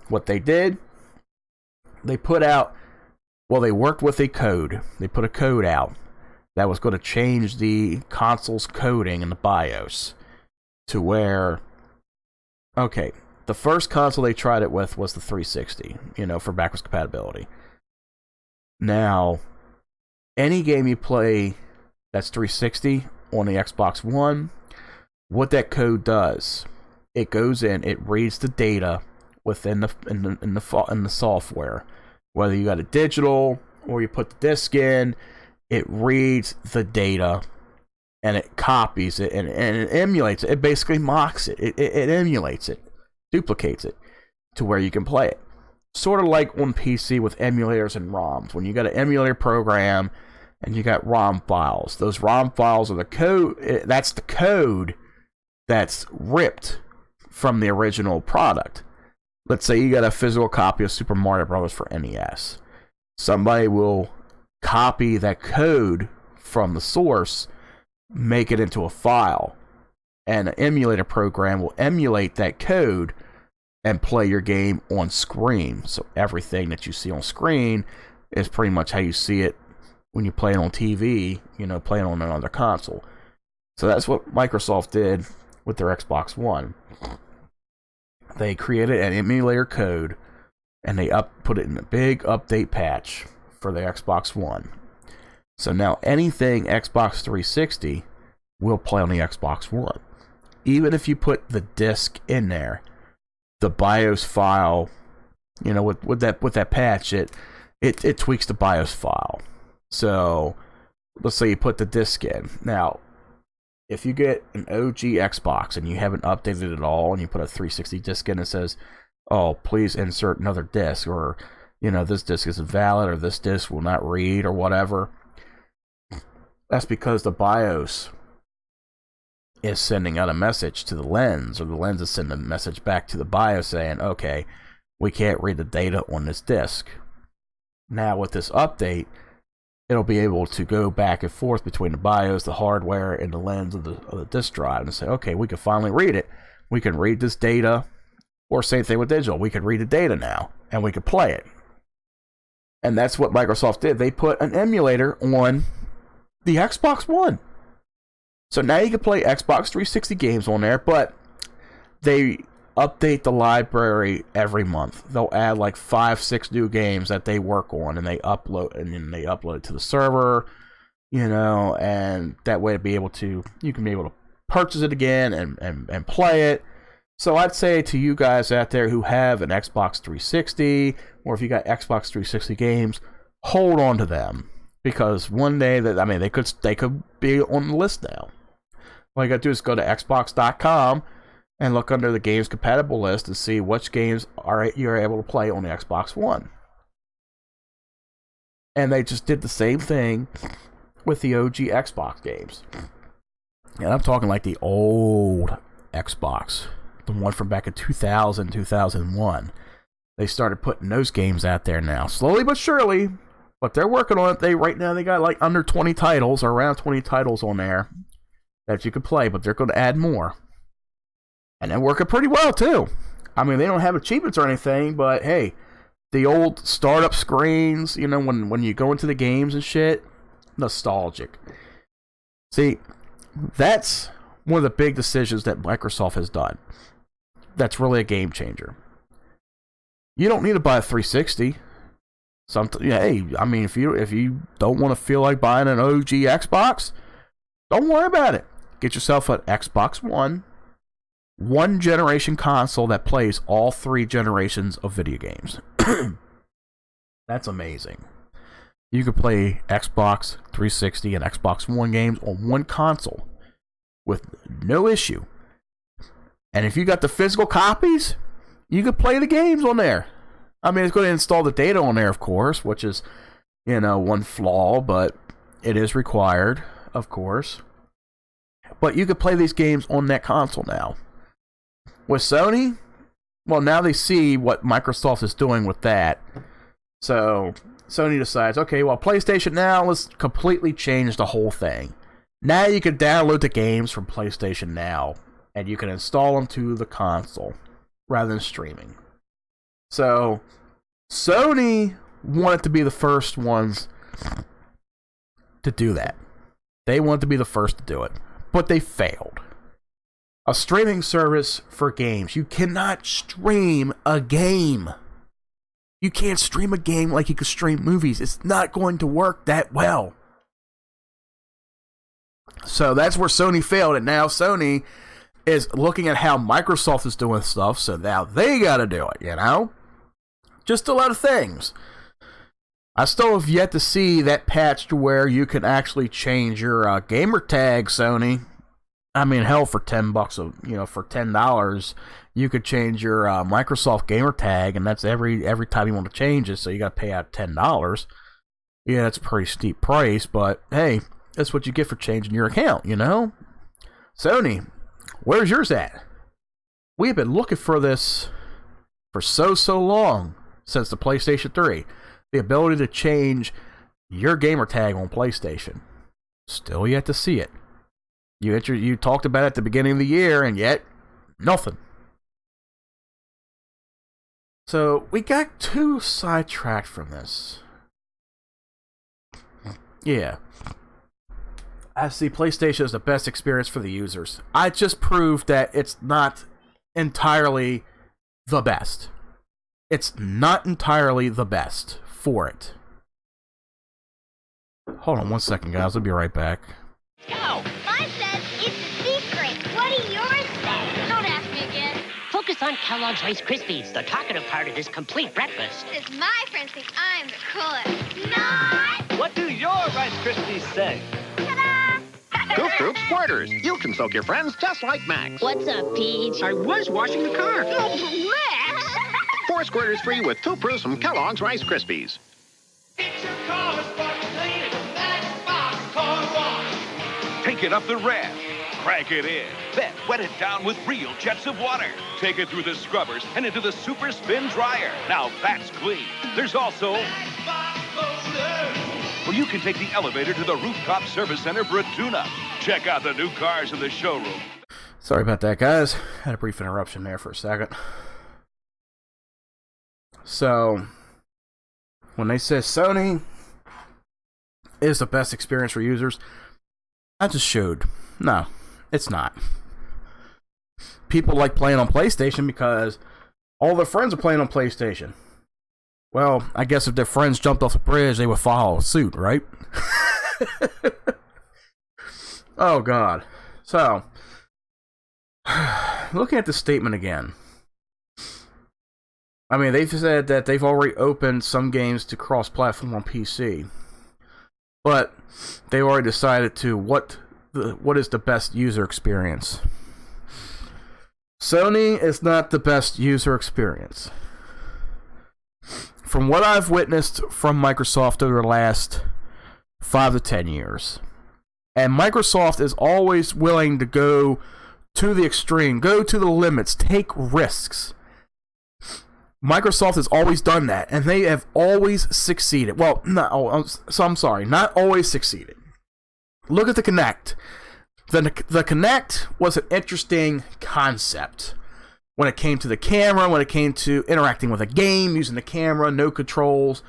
What they did, they put out, well, they worked with a code. They put a code out that was going to change the console's coding in the BIOS to where, okay, the first console they tried it with was the 360, you know, for backwards compatibility. Now, any game you play that's 360 on the Xbox One, what that code does, it goes in, it reads the data within the software. Whether you got a digital or you put the disc in, it reads the data and it copies it and it emulates it. It basically mocks it. It emulates it, duplicates it to where you can play it. Sort of like on PC with emulators and ROMs. When you got an emulator program and you got ROM files, those ROM files are the code. That's the code that's ripped from the original product. Let's say you got a physical copy of Super Mario Bros. For NES. Somebody will copy that code from the source, make it into a file, and an emulator program will emulate that code and play your game on screen. So everything that you see on screen is pretty much how you see it when you play it on TV, you know, playing on another console. So that's what Microsoft did with their Xbox One. They created an emulator code and they put it in a big update patch for the Xbox One. So now anything Xbox 360 will play on the Xbox One. Even if you put the disc in there, the BIOS file, you know, with that patch, it tweaks the BIOS file. So let's say you put the disc in. Now, if you get an OG Xbox and you haven't updated it at all, and you put a 360 disc in and says, oh, please insert another disc, or, you know, this disc isn't valid, or this disc will not read, or whatever, that's because the BIOS is sending out a message to the lens, or the lens is sending a message back to the BIOS saying, okay, we can't read the data on this disc. Now, with this update, it'll be able to go back and forth between the BIOS, the hardware, and the lens of the disk drive and say, okay, we can finally read it. We can read this data, or same thing with digital. We can read the data now, and we can play it. And that's what Microsoft did. They put an emulator on the Xbox One. So now you can play Xbox 360 games on there, but they update the library every month. They'll add like 5-6 new games that they work on, and they upload it to the server, you know, and that way you can be able to purchase it again and play it. So I'd say to you guys out there who have an Xbox 360, or if you got Xbox 360 games, hold on to them, because one day they could be on the list now. All you gotta do is go to Xbox.com and look under the games compatible list and see which games you're able to play on the Xbox One. And they just did the same thing with the OG Xbox games. And I'm talking like the old Xbox, the one from back in 2000, 2001. They started putting those games out there now, slowly but surely, but they're working on it. Right now they got like under 20 titles, or around 20 titles on there. that you could play, but they're going to add more. And they're working pretty well, too. I mean, they don't have achievements or anything, but hey, the old startup screens, you know, when you go into the games and shit, nostalgic. See, that's one of the big decisions that Microsoft has done. That's really a game changer. You don't need to buy a 360. Hey, I mean, if you don't want to feel like buying an OG Xbox, don't worry about it. Get yourself an Xbox one generation console that plays all 3 generations of video games. That's amazing. You could play Xbox 360 and Xbox One games on one console with no issue. And if you got the physical copies, you could play the games on there. I mean, it's going to install the data on there, of course, which is, you know, one flaw, but it is required, of course. But you could play these games on that console now. With Sony, well, now they see what Microsoft is doing with that. So Sony decides, okay, well, PlayStation Now, let's completely change the whole thing. Now you can download the games from PlayStation Now, and you can install them to the console rather than streaming. So Sony wanted to be the first ones to do that. They wanted to be the first to do it, but they failed. A streaming service for games. You cannot stream a game. You can't stream a game like you can stream movies. It's not going to work that well. So that's where Sony failed, and now Sony is looking at how Microsoft is doing stuff, so now they gotta do it, you know? Just a lot of things. I still have yet to see that patch to where you can actually change your gamer tag, Sony. I mean, hell, for $10, for $10, you could change your Microsoft gamer tag, and that's every time you want to change it, so you got to pay out $10. Yeah, that's a pretty steep price, but hey, that's what you get for changing your account, you know? Sony, where's yours at? We've been looking for this for so long, since the PlayStation 3. The ability to change your gamer tag on PlayStation. Still yet to see it. You talked about it at the beginning of the year, and yet, nothing. So, we got too sidetracked from this. Yeah. I see PlayStation as the best experience for the users. I just proved that it's not entirely the best. It's not entirely the best for it. Hold on one second, guys. I'll be right back. Go! Mine says it's a secret. What do yours say? Don't ask me again. Focus on Kellogg's Rice Krispies, the talkative part of this complete breakfast. Because my friends think I'm the coolest. Not! What do your Rice Krispies say? Ta-da! Goof Troop Squirters. You can soak your friends just like Max. What's up, Peach? I was washing the car. Oh, Max! 4 squirters free with 2 proofs from Kellogg's Rice Krispies. Take it up the ramp. Crank it in. Then wet it down with real jets of water. Take it through the scrubbers and into the super spin dryer. Now that's clean. There's also... Well, you can take the elevator to the rooftop service center for a tune-up. Check out the new cars in the showroom. Sorry about that, guys. Had a brief interruption there for a second. So, when they say Sony is the best experience for users, I just showed. No, it's not. People like playing on PlayStation because all their friends are playing on PlayStation. Well, I guess if their friends jumped off a bridge, they would follow suit, right? Oh, God. So, looking at the statement again. I mean, they've said that they've already opened some games to cross-platform on PC. But they already decided to what is the best user experience. Sony is not the best user experience. From what I've witnessed from Microsoft over the last 5 to 10 years. And Microsoft is always willing to go to the extreme, go to the limits, take risks. Microsoft has always done that, and they have always succeeded. Well, I'm sorry, not always succeeded. Look at the Kinect. the Kinect was an interesting concept when it came to the camera, when it came to interacting with a game, using the camera, no controls,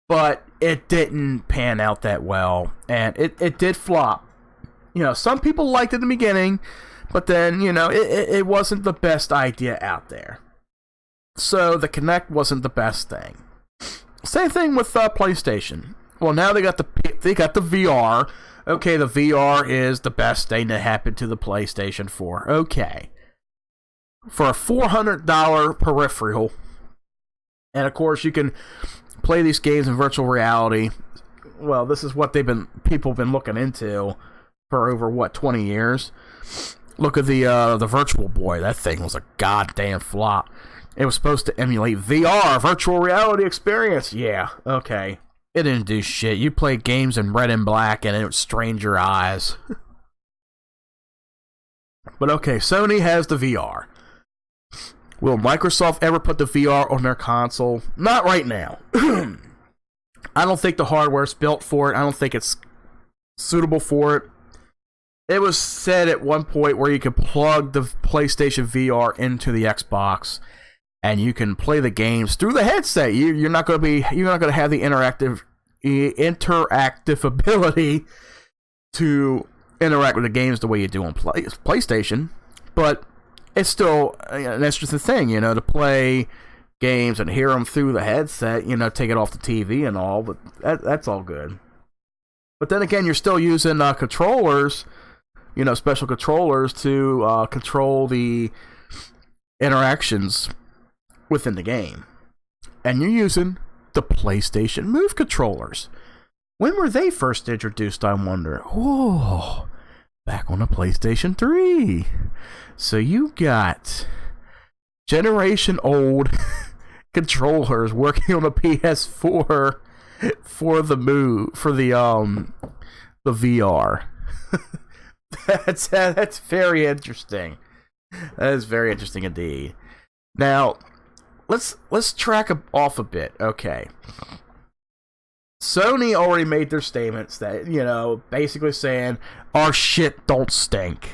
but it didn't pan out that well, and it did flop. You know, some people liked it in the beginning, but then, you know, it wasn't the best idea out there. So the Kinect wasn't the best thing. Same thing with PlayStation. Well, now they got the VR. Okay, the VR is the best thing that happened to the PlayStation 4. Okay. For a $400 peripheral, and of course you can play these games in virtual reality. Well, this is what people have been looking into for over 20 years. Look at the Virtual Boy. That thing was a goddamn flop. It was supposed to emulate VR, virtual reality experience. Yeah, okay. It didn't do shit. You played games in red and black and it would strain your eyes. But okay, Sony has the VR. Will Microsoft ever put the VR on their console? Not right now. I don't think the hardware's built for it. I don't think it's suitable for it. It was said at one point where you could plug the PlayStation VR into the Xbox and you can play the games through the headset. You're not going to have the interactive ability to interact with the games the way you do on PlayStation, but it's still an interesting thing, you know, to play games and hear them through the headset, you know, take it off the TV and all, but that's all good. But then again, you're still using controllers, you know, special controllers to control the interactions within the game. And you're using the PlayStation Move controllers. When were they first introduced, I wonder? Oh, back on the PlayStation 3. So you got generation old controllers working on a PS4 for the Move, for the VR. That's very interesting. That is very interesting indeed. Now, let's track off a bit. Okay. Sony already made their statements that, you know, basically saying our shit don't stink.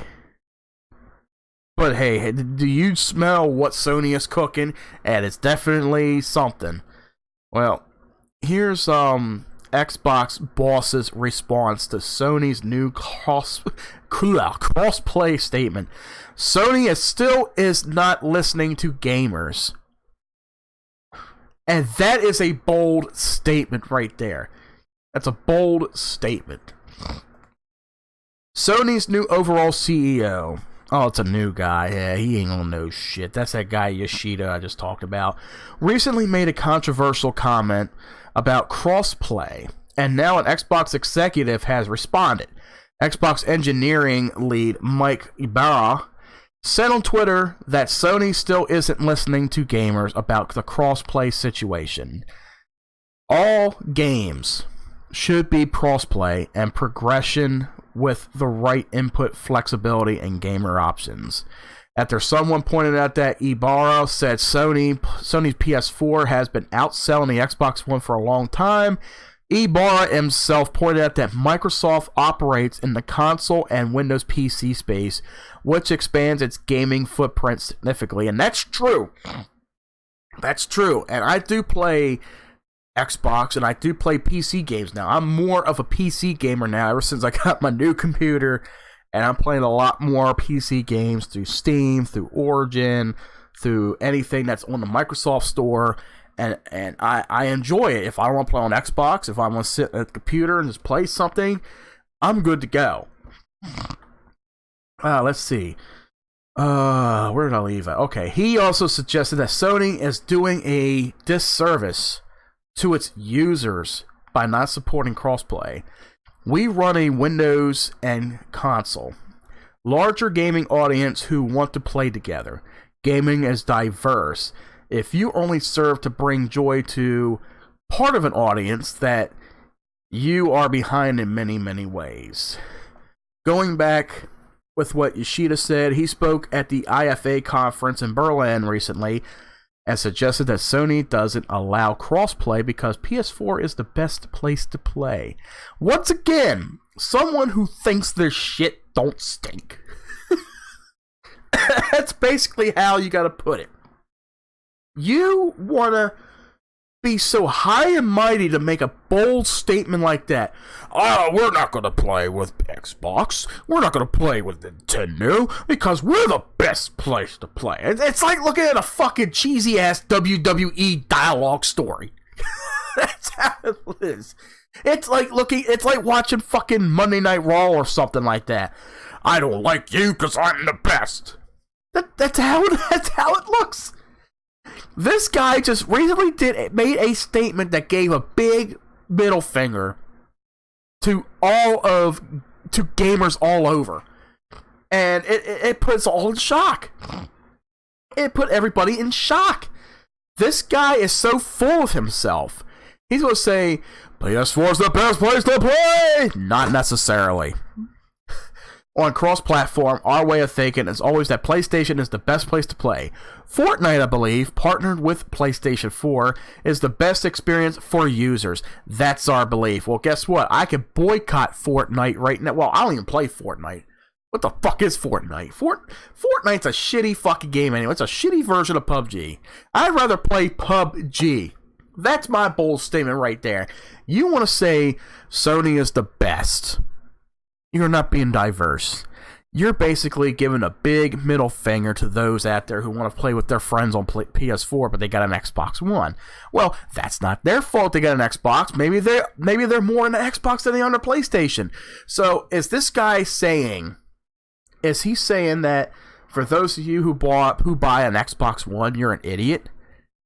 But hey, do you smell what Sony is cooking? And it's definitely something. Well, here's Xbox boss's response to Sony's new cross-play statement. Sony still is not listening to gamers. And that is a bold statement right there. That's a bold statement. Sony's new overall CEO. Oh, it's a new guy. Yeah, he ain't gonna know shit. That's that guy Yoshida I just talked about. Recently made a controversial comment about crossplay. And now an Xbox executive has responded. Xbox engineering lead Mike Ibarra said on Twitter that Sony still isn't listening to gamers about the crossplay situation. All games should be crossplay and progression with the right input flexibility and gamer options. After someone pointed out that Ibarra said Sony's PS4 has been outselling the Xbox One for a long time, Ibarra himself pointed out that Microsoft operates in the console and Windows PC space, which expands its gaming footprint significantly. And that's true. That's true. And I do play Xbox and I do play PC games now. I'm more of a PC gamer now ever since I got my new computer. And I'm playing a lot more PC games through Steam, through Origin, through anything that's on the Microsoft Store. And I enjoy it. If I want to play on Xbox, if I want to sit at the computer and just play something, I'm good to go. Let's see. Where did I leave it? Okay. He also suggested that Sony is doing a disservice to its users by not supporting crossplay. We run a Windows and console. Larger gaming audience who want to play together. Gaming is diverse. If you only serve to bring joy to part of an audience, that you are behind in many, many ways. Going back with what Yoshida said, he spoke at the IFA conference in Berlin recently, and suggested that Sony doesn't allow crossplay because PS4 is the best place to play. Once again, someone who thinks their shit don't stink. That's basically how you gotta put it. You wanna be so high and mighty to make a bold statement like that. Oh, we're not gonna play with Xbox. We're not gonna play with Nintendo because we're the best place to play. It's like looking at a fucking cheesy ass WWE dialogue story. That's how it is. It's like watching fucking Monday Night Raw or something like that. I don't like you because I'm the best. That's how it looks. This guy just recently made a statement that gave a big middle finger to gamers all over, and it puts us all in shock. It put everybody in shock. This guy is so full of himself. He's gonna say PS4 is the best place to play. Not necessarily. On cross-platform, our way of thinking is always that PlayStation is the best place to play. Fortnite, I believe, partnered with PlayStation 4, is the best experience for users. That's our belief. Well, guess what? I can boycott Fortnite right now. Well, I don't even play Fortnite. What the fuck is Fortnite? Fortnite's a shitty fucking game anyway. It's a shitty version of PUBG. I'd rather play PUBG. That's my bold statement right there. You want to say Sony is the best. You're not being diverse. You're basically giving a big middle finger to those out there who want to play with their friends on PS4, but they got an Xbox One. Well, that's not their fault. They got an Xbox. Maybe they're more into Xbox than they are on the PlayStation. So, is this guy saying? Is he saying that for those of you who buy an Xbox One, you're an idiot?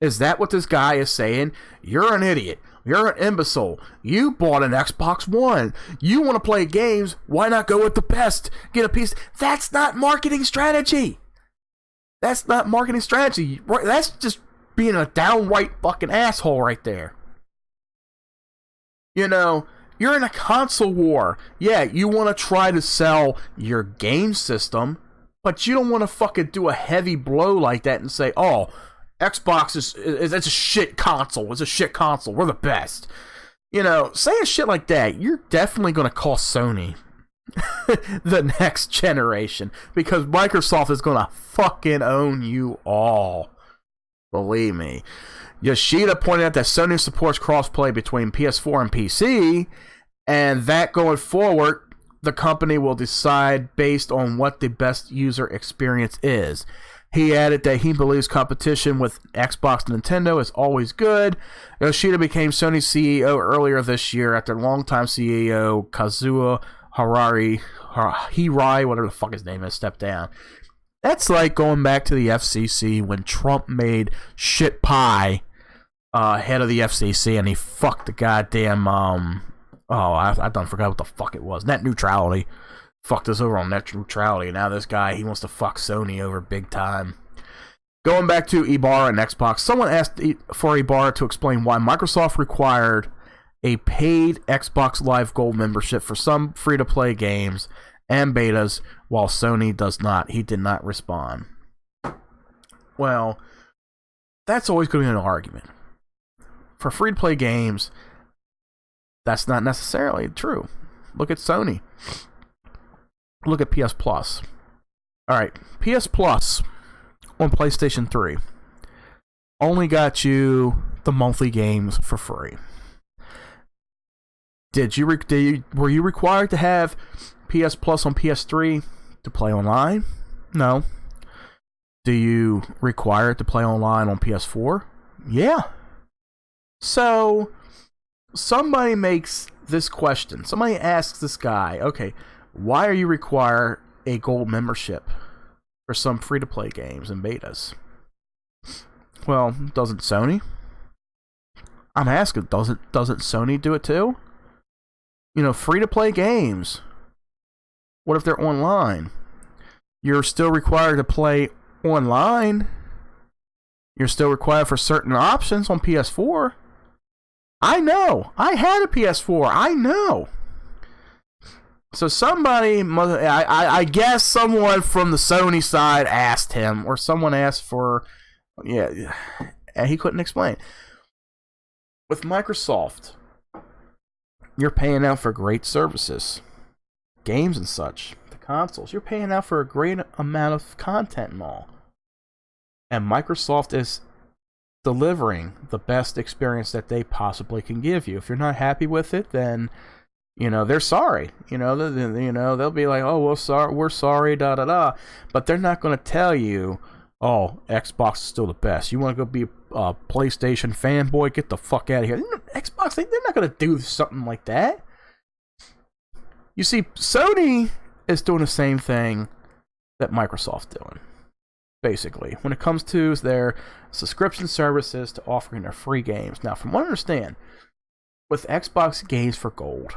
Is that what this guy is saying? You're an idiot. You're an imbecile. You bought an Xbox One. You want to play games. Why not go with the best? Get a piece. That's not marketing strategy. That's not marketing strategy. That's just being a downright fucking asshole right there. You know, you're in a console war. Yeah, you want to try to sell your game system, but you don't want to fucking do a heavy blow like that and say, oh, Xbox is it's a shit console. It's a shit console. We're the best. You know, saying shit like that, you're definitely going to cost Sony the next generation because Microsoft is going to fucking own you all. Believe me. Yoshida pointed out that Sony supports crossplay between PS4 and PC, and that going forward, the company will decide based on what the best user experience is. He added that he believes competition with Xbox and Nintendo is always good. Yoshida became Sony's CEO earlier this year after longtime CEO Kazuo Hirai, whatever the fuck his name is, stepped down. That's like going back to the FCC when Trump made shit pie head of the FCC and he fucked the goddamn I done forgot what the fuck it was. Net neutrality. Fucked us over on net neutrality. Now this guy, he wants to fuck Sony over big time. Going back to Ibarra and Xbox, someone asked for Ibarra to explain why Microsoft required a paid Xbox Live Gold membership for some free-to-play games and betas, while Sony does not. He did not respond. Well, that's always going to be an argument. For free-to-play games, that's not necessarily true. Look at Sony. Look at PS Plus. Alright, PS Plus on PlayStation 3 only got you the monthly games for free. Were you required to have PS Plus on PS3 to play online? No. Do you require it to play online on PS4? Yeah. So, somebody makes this question. Somebody asks this guy, okay, why are you require a gold membership for some free-to-play games and betas? Well, doesn't Sony? I'm asking, doesn't Sony do it too? You know, free-to-play games. What if they're online? You're still required to play online. You're still required for certain options on PS4. I know. I had a PS4. I know. So somebody, I guess someone from the Sony side asked him, or someone asked for Yeah, and he couldn't explain. With Microsoft, you're paying out for great services, games and such, the consoles. You're paying out for a great amount of content and all. And Microsoft is delivering the best experience that they possibly can give you. If you're not happy with it, then they're sorry. They'll be like, "Oh, we're sorry, da da da," but they're not going to tell you, "Oh, Xbox is still the best. You want to go be a PlayStation fanboy? Get the fuck out of here." Xbox, they're not going to do something like that. You see, Sony is doing the same thing that Microsoft's doing. Basically, when it comes to their subscription services to offering their free games. Now, from what I understand, with Xbox Games for Gold,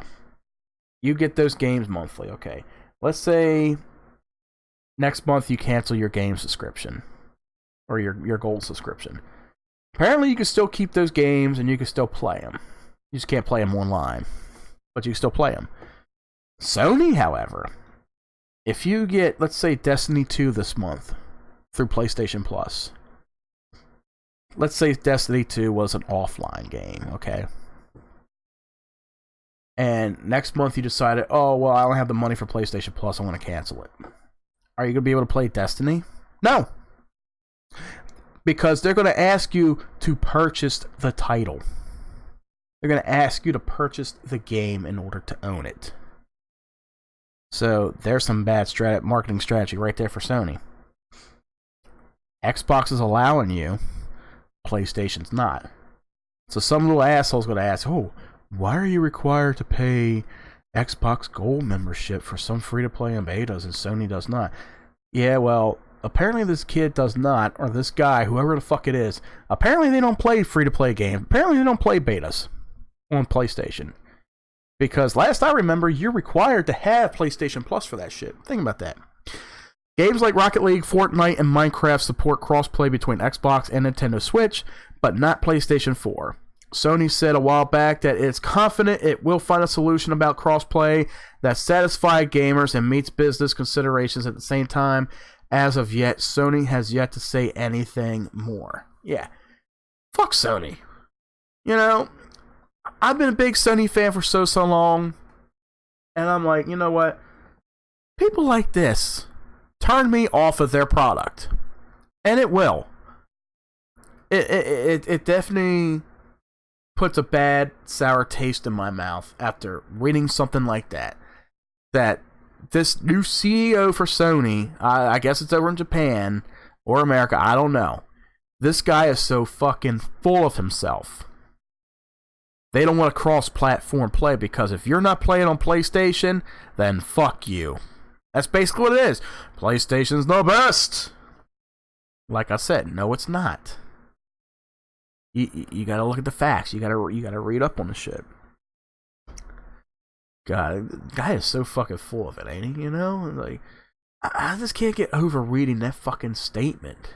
you get those games monthly, okay? Let's say next month you cancel your game subscription or your gold subscription. Apparently, you can still keep those games and you can still play them. You just can't play them online, but you can still play them. Sony, however, if you get, let's say, Destiny 2 this month through PlayStation Plus. Let's say Destiny 2 was an offline game, okay? And next month you decided, oh, well, I don't have the money for PlayStation Plus, I want to cancel it. Are you going to be able to play Destiny? No! Because they're going to ask you to purchase the title. They're going to ask you to purchase the game in order to own it. So there's some bad marketing strategy right there for Sony. Xbox is allowing you, PlayStation's not. So some little asshole's going to ask, "Oh, why are you required to pay Xbox Gold membership for some free-to-play and betas and Sony does not?" Yeah, well, apparently this kid does not, or this guy, whoever the fuck it is, apparently they don't play free-to-play games. Apparently they don't play betas on PlayStation. Because last I remember, you're required to have PlayStation Plus for that shit. Think about that. Games like Rocket League, Fortnite, and Minecraft support cross-play between Xbox and Nintendo Switch, but not PlayStation 4. Sony said a while back that it's confident it will find a solution about cross-play that satisfies gamers and meets business considerations at the same time. As of yet, Sony has yet to say anything more. Yeah. Fuck Sony. I've been a big Sony fan for so long, and I'm like, you know what? People like this turn me off of their product, and it will. It definitely puts a bad, sour taste in my mouth after reading something like that. That this new CEO for Sony, I guess it's over in Japan or America, I don't know. This guy is so fucking full of himself. They don't want to cross-platform play because if you're not playing on PlayStation, then fuck you. That's basically what it is. PlayStation's the best. Like I said, no, it's not. You gotta look at the facts. You gotta read up on the shit. God, the guy is so fucking full of it, ain't he? Like, I just can't get over reading that fucking statement.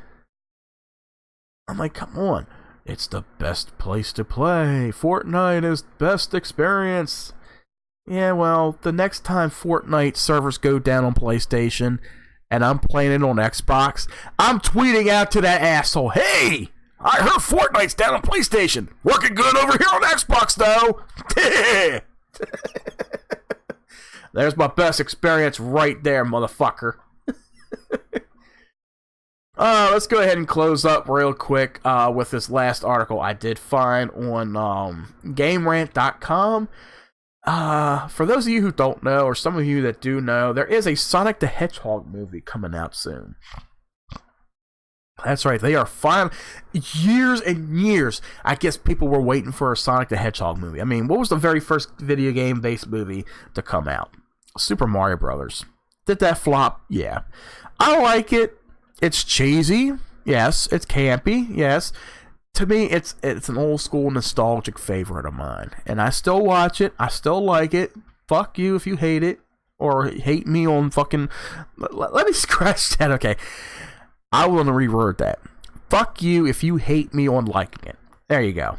I'm like, come on. It's the best place to play. Fortnite is best experience. Yeah, well, the next time Fortnite servers go down on PlayStation and I'm playing it on Xbox, I'm tweeting out to that asshole, "Hey, I heard Fortnite's down on PlayStation. Working good over here on Xbox, though." There's my best experience right there, motherfucker. Let's go ahead and close up real quick with this last article I did find on GameRant.com. For those of you who don't know, or some of you that do know, there is a Sonic the Hedgehog movie coming out soon. That's right, they are fine. Years and years, I guess people were waiting for a Sonic the Hedgehog movie. I mean, what was the very first video game-based movie to come out? Super Mario Brothers. Did that flop? Yeah. I like it. It's cheesy. Yes. It's campy. Yes. To me, it's an old school nostalgic favorite of mine. And I still watch it. I still like it. Fuck you if you hate it. Or hate me on fucking... Let me scratch that, okay. I want to reword that. Fuck you if you hate me on liking it. There you go.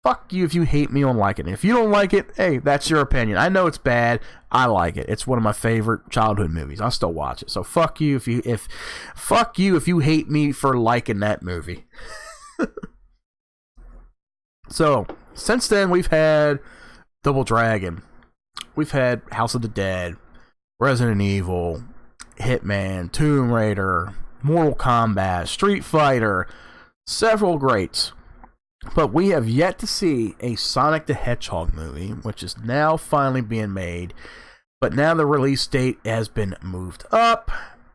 fuck you if you hate me on liking it. If you don't like it, hey, that's your opinion. I know it's bad. I like it. It's one of my favorite childhood movies. I'll still watch it. So fuck you if you hate me for liking that movie. So since then, we've had Double Dragon, we've had House of the Dead, Resident Evil, Hitman, Tomb Raider, Mortal Kombat, Street Fighter, several greats. But we have yet to see a Sonic the Hedgehog movie, which is now finally being made. But now the release date has been moved up.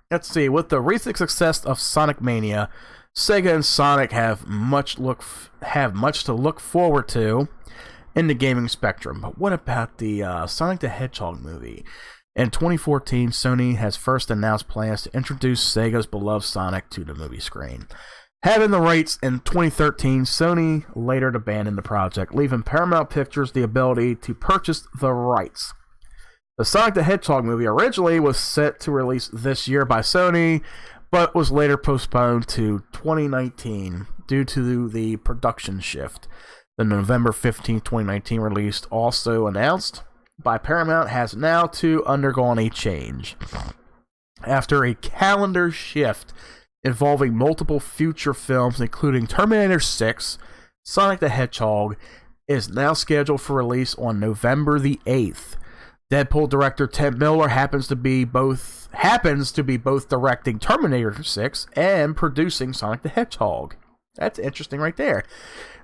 Let's see, with the recent success of Sonic Mania, Sega and Sonic have much to look forward to in the gaming spectrum. But what about the Sonic the Hedgehog movie? In 2014, Sony has first announced plans to introduce Sega's beloved Sonic to the movie screen. Having the rights in 2013, Sony later abandoned the project, leaving Paramount Pictures the ability to purchase the rights. The Sonic the Hedgehog movie originally was set to release this year by Sony, but was later postponed to 2019 due to the production shift. The November 15, 2019 release, also announced by Paramount, has now too undergone a change. After a calendar shift involving multiple future films, including Terminator 6, Sonic the Hedgehog is now scheduled for release on November the 8th. Deadpool director Tim Miller happens to be both directing Terminator 6 and producing Sonic the Hedgehog. That's interesting right there.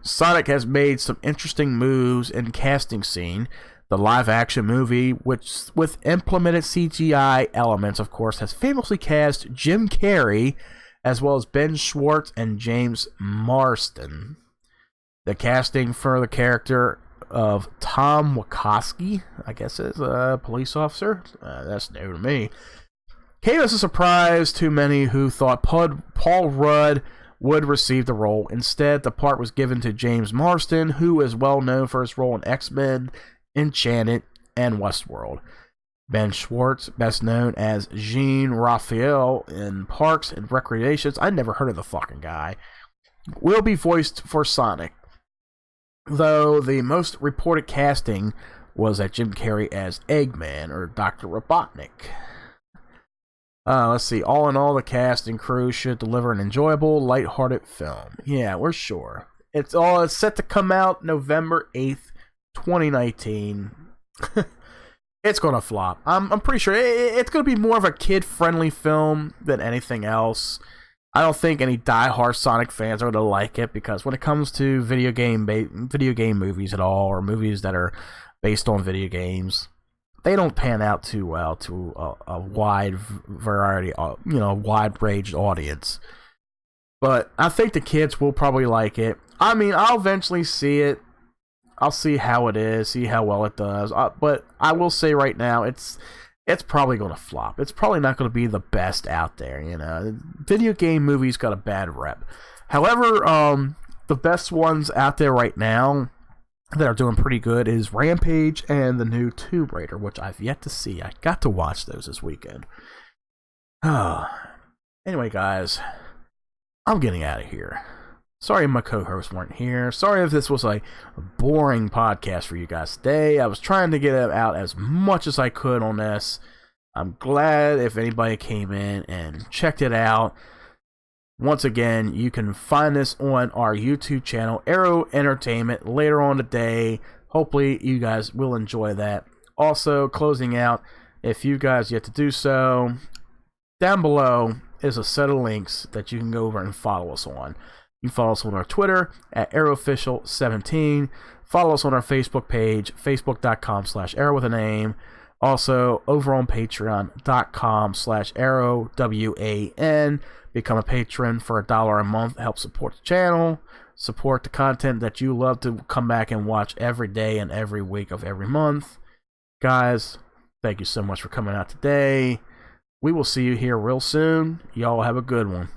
Sonic has made some interesting moves in casting scene. The live-action movie, which with implemented CGI elements, of course, has famously cast Jim Carrey, as well as Ben Schwartz and James Marsden. The casting for the character of Tom Wachowski, I guess is a police officer. That's new to me. Came as a surprise to many who thought Paul Rudd would receive the role. Instead, the part was given to James Marsden, who is well known for his role in X-Men, Enchanted, and Westworld. Ben Schwartz, best known as Jean Raphael in Parks and Recreations, I never heard of the fucking guy, will be voiced for Sonic. Though the most reported casting was at Jim Carrey as Eggman or Dr. Robotnik. Let's see. All in all, the cast and crew should deliver an enjoyable, lighthearted film. Yeah, we're sure. It's set to come out November 8th, 2019. It's gonna flop. I'm pretty sure it's gonna be more of a kid-friendly film than anything else. I don't think any die-hard Sonic fans are gonna like it, because when it comes to video game movies at all, or movies that are based on video games, they don't pan out too well to a wide variety, wide-ranged audience. But I think the kids will probably like it. I mean, I'll eventually see it. I'll see how it is, see how well it does. But I will say right now, it's probably going to flop. It's probably not going to be the best out there, you know. Video game movies got a bad rep. However, the best ones out there right now that are doing pretty good is Rampage and the new Tomb Raider, which I've yet to see. I got to watch those this weekend. Anyway, guys, I'm getting out of here. Sorry my co-hosts weren't here. Sorry if this was a boring podcast for you guys today. I was trying to get out as much as I could on this. I'm glad if anybody came in and checked it out. Once again, you can find this on our YouTube channel, Arrow Entertainment, later on today. Hopefully you guys will enjoy that. Also, closing out, if you guys yet to do so, down below is a set of links that you can go over and follow us on. You can follow us on our Twitter at ArrowOfficial17. Follow us on our Facebook page, facebook.com/Arrow with a name. Also, over on patreon.com/ArrowWAN. Become a patron for $1 a month. Help support the channel. Support the content that you love to come back and watch every day and every week of every month. Guys, thank you so much for coming out today. We will see you here real soon. Y'all have a good one.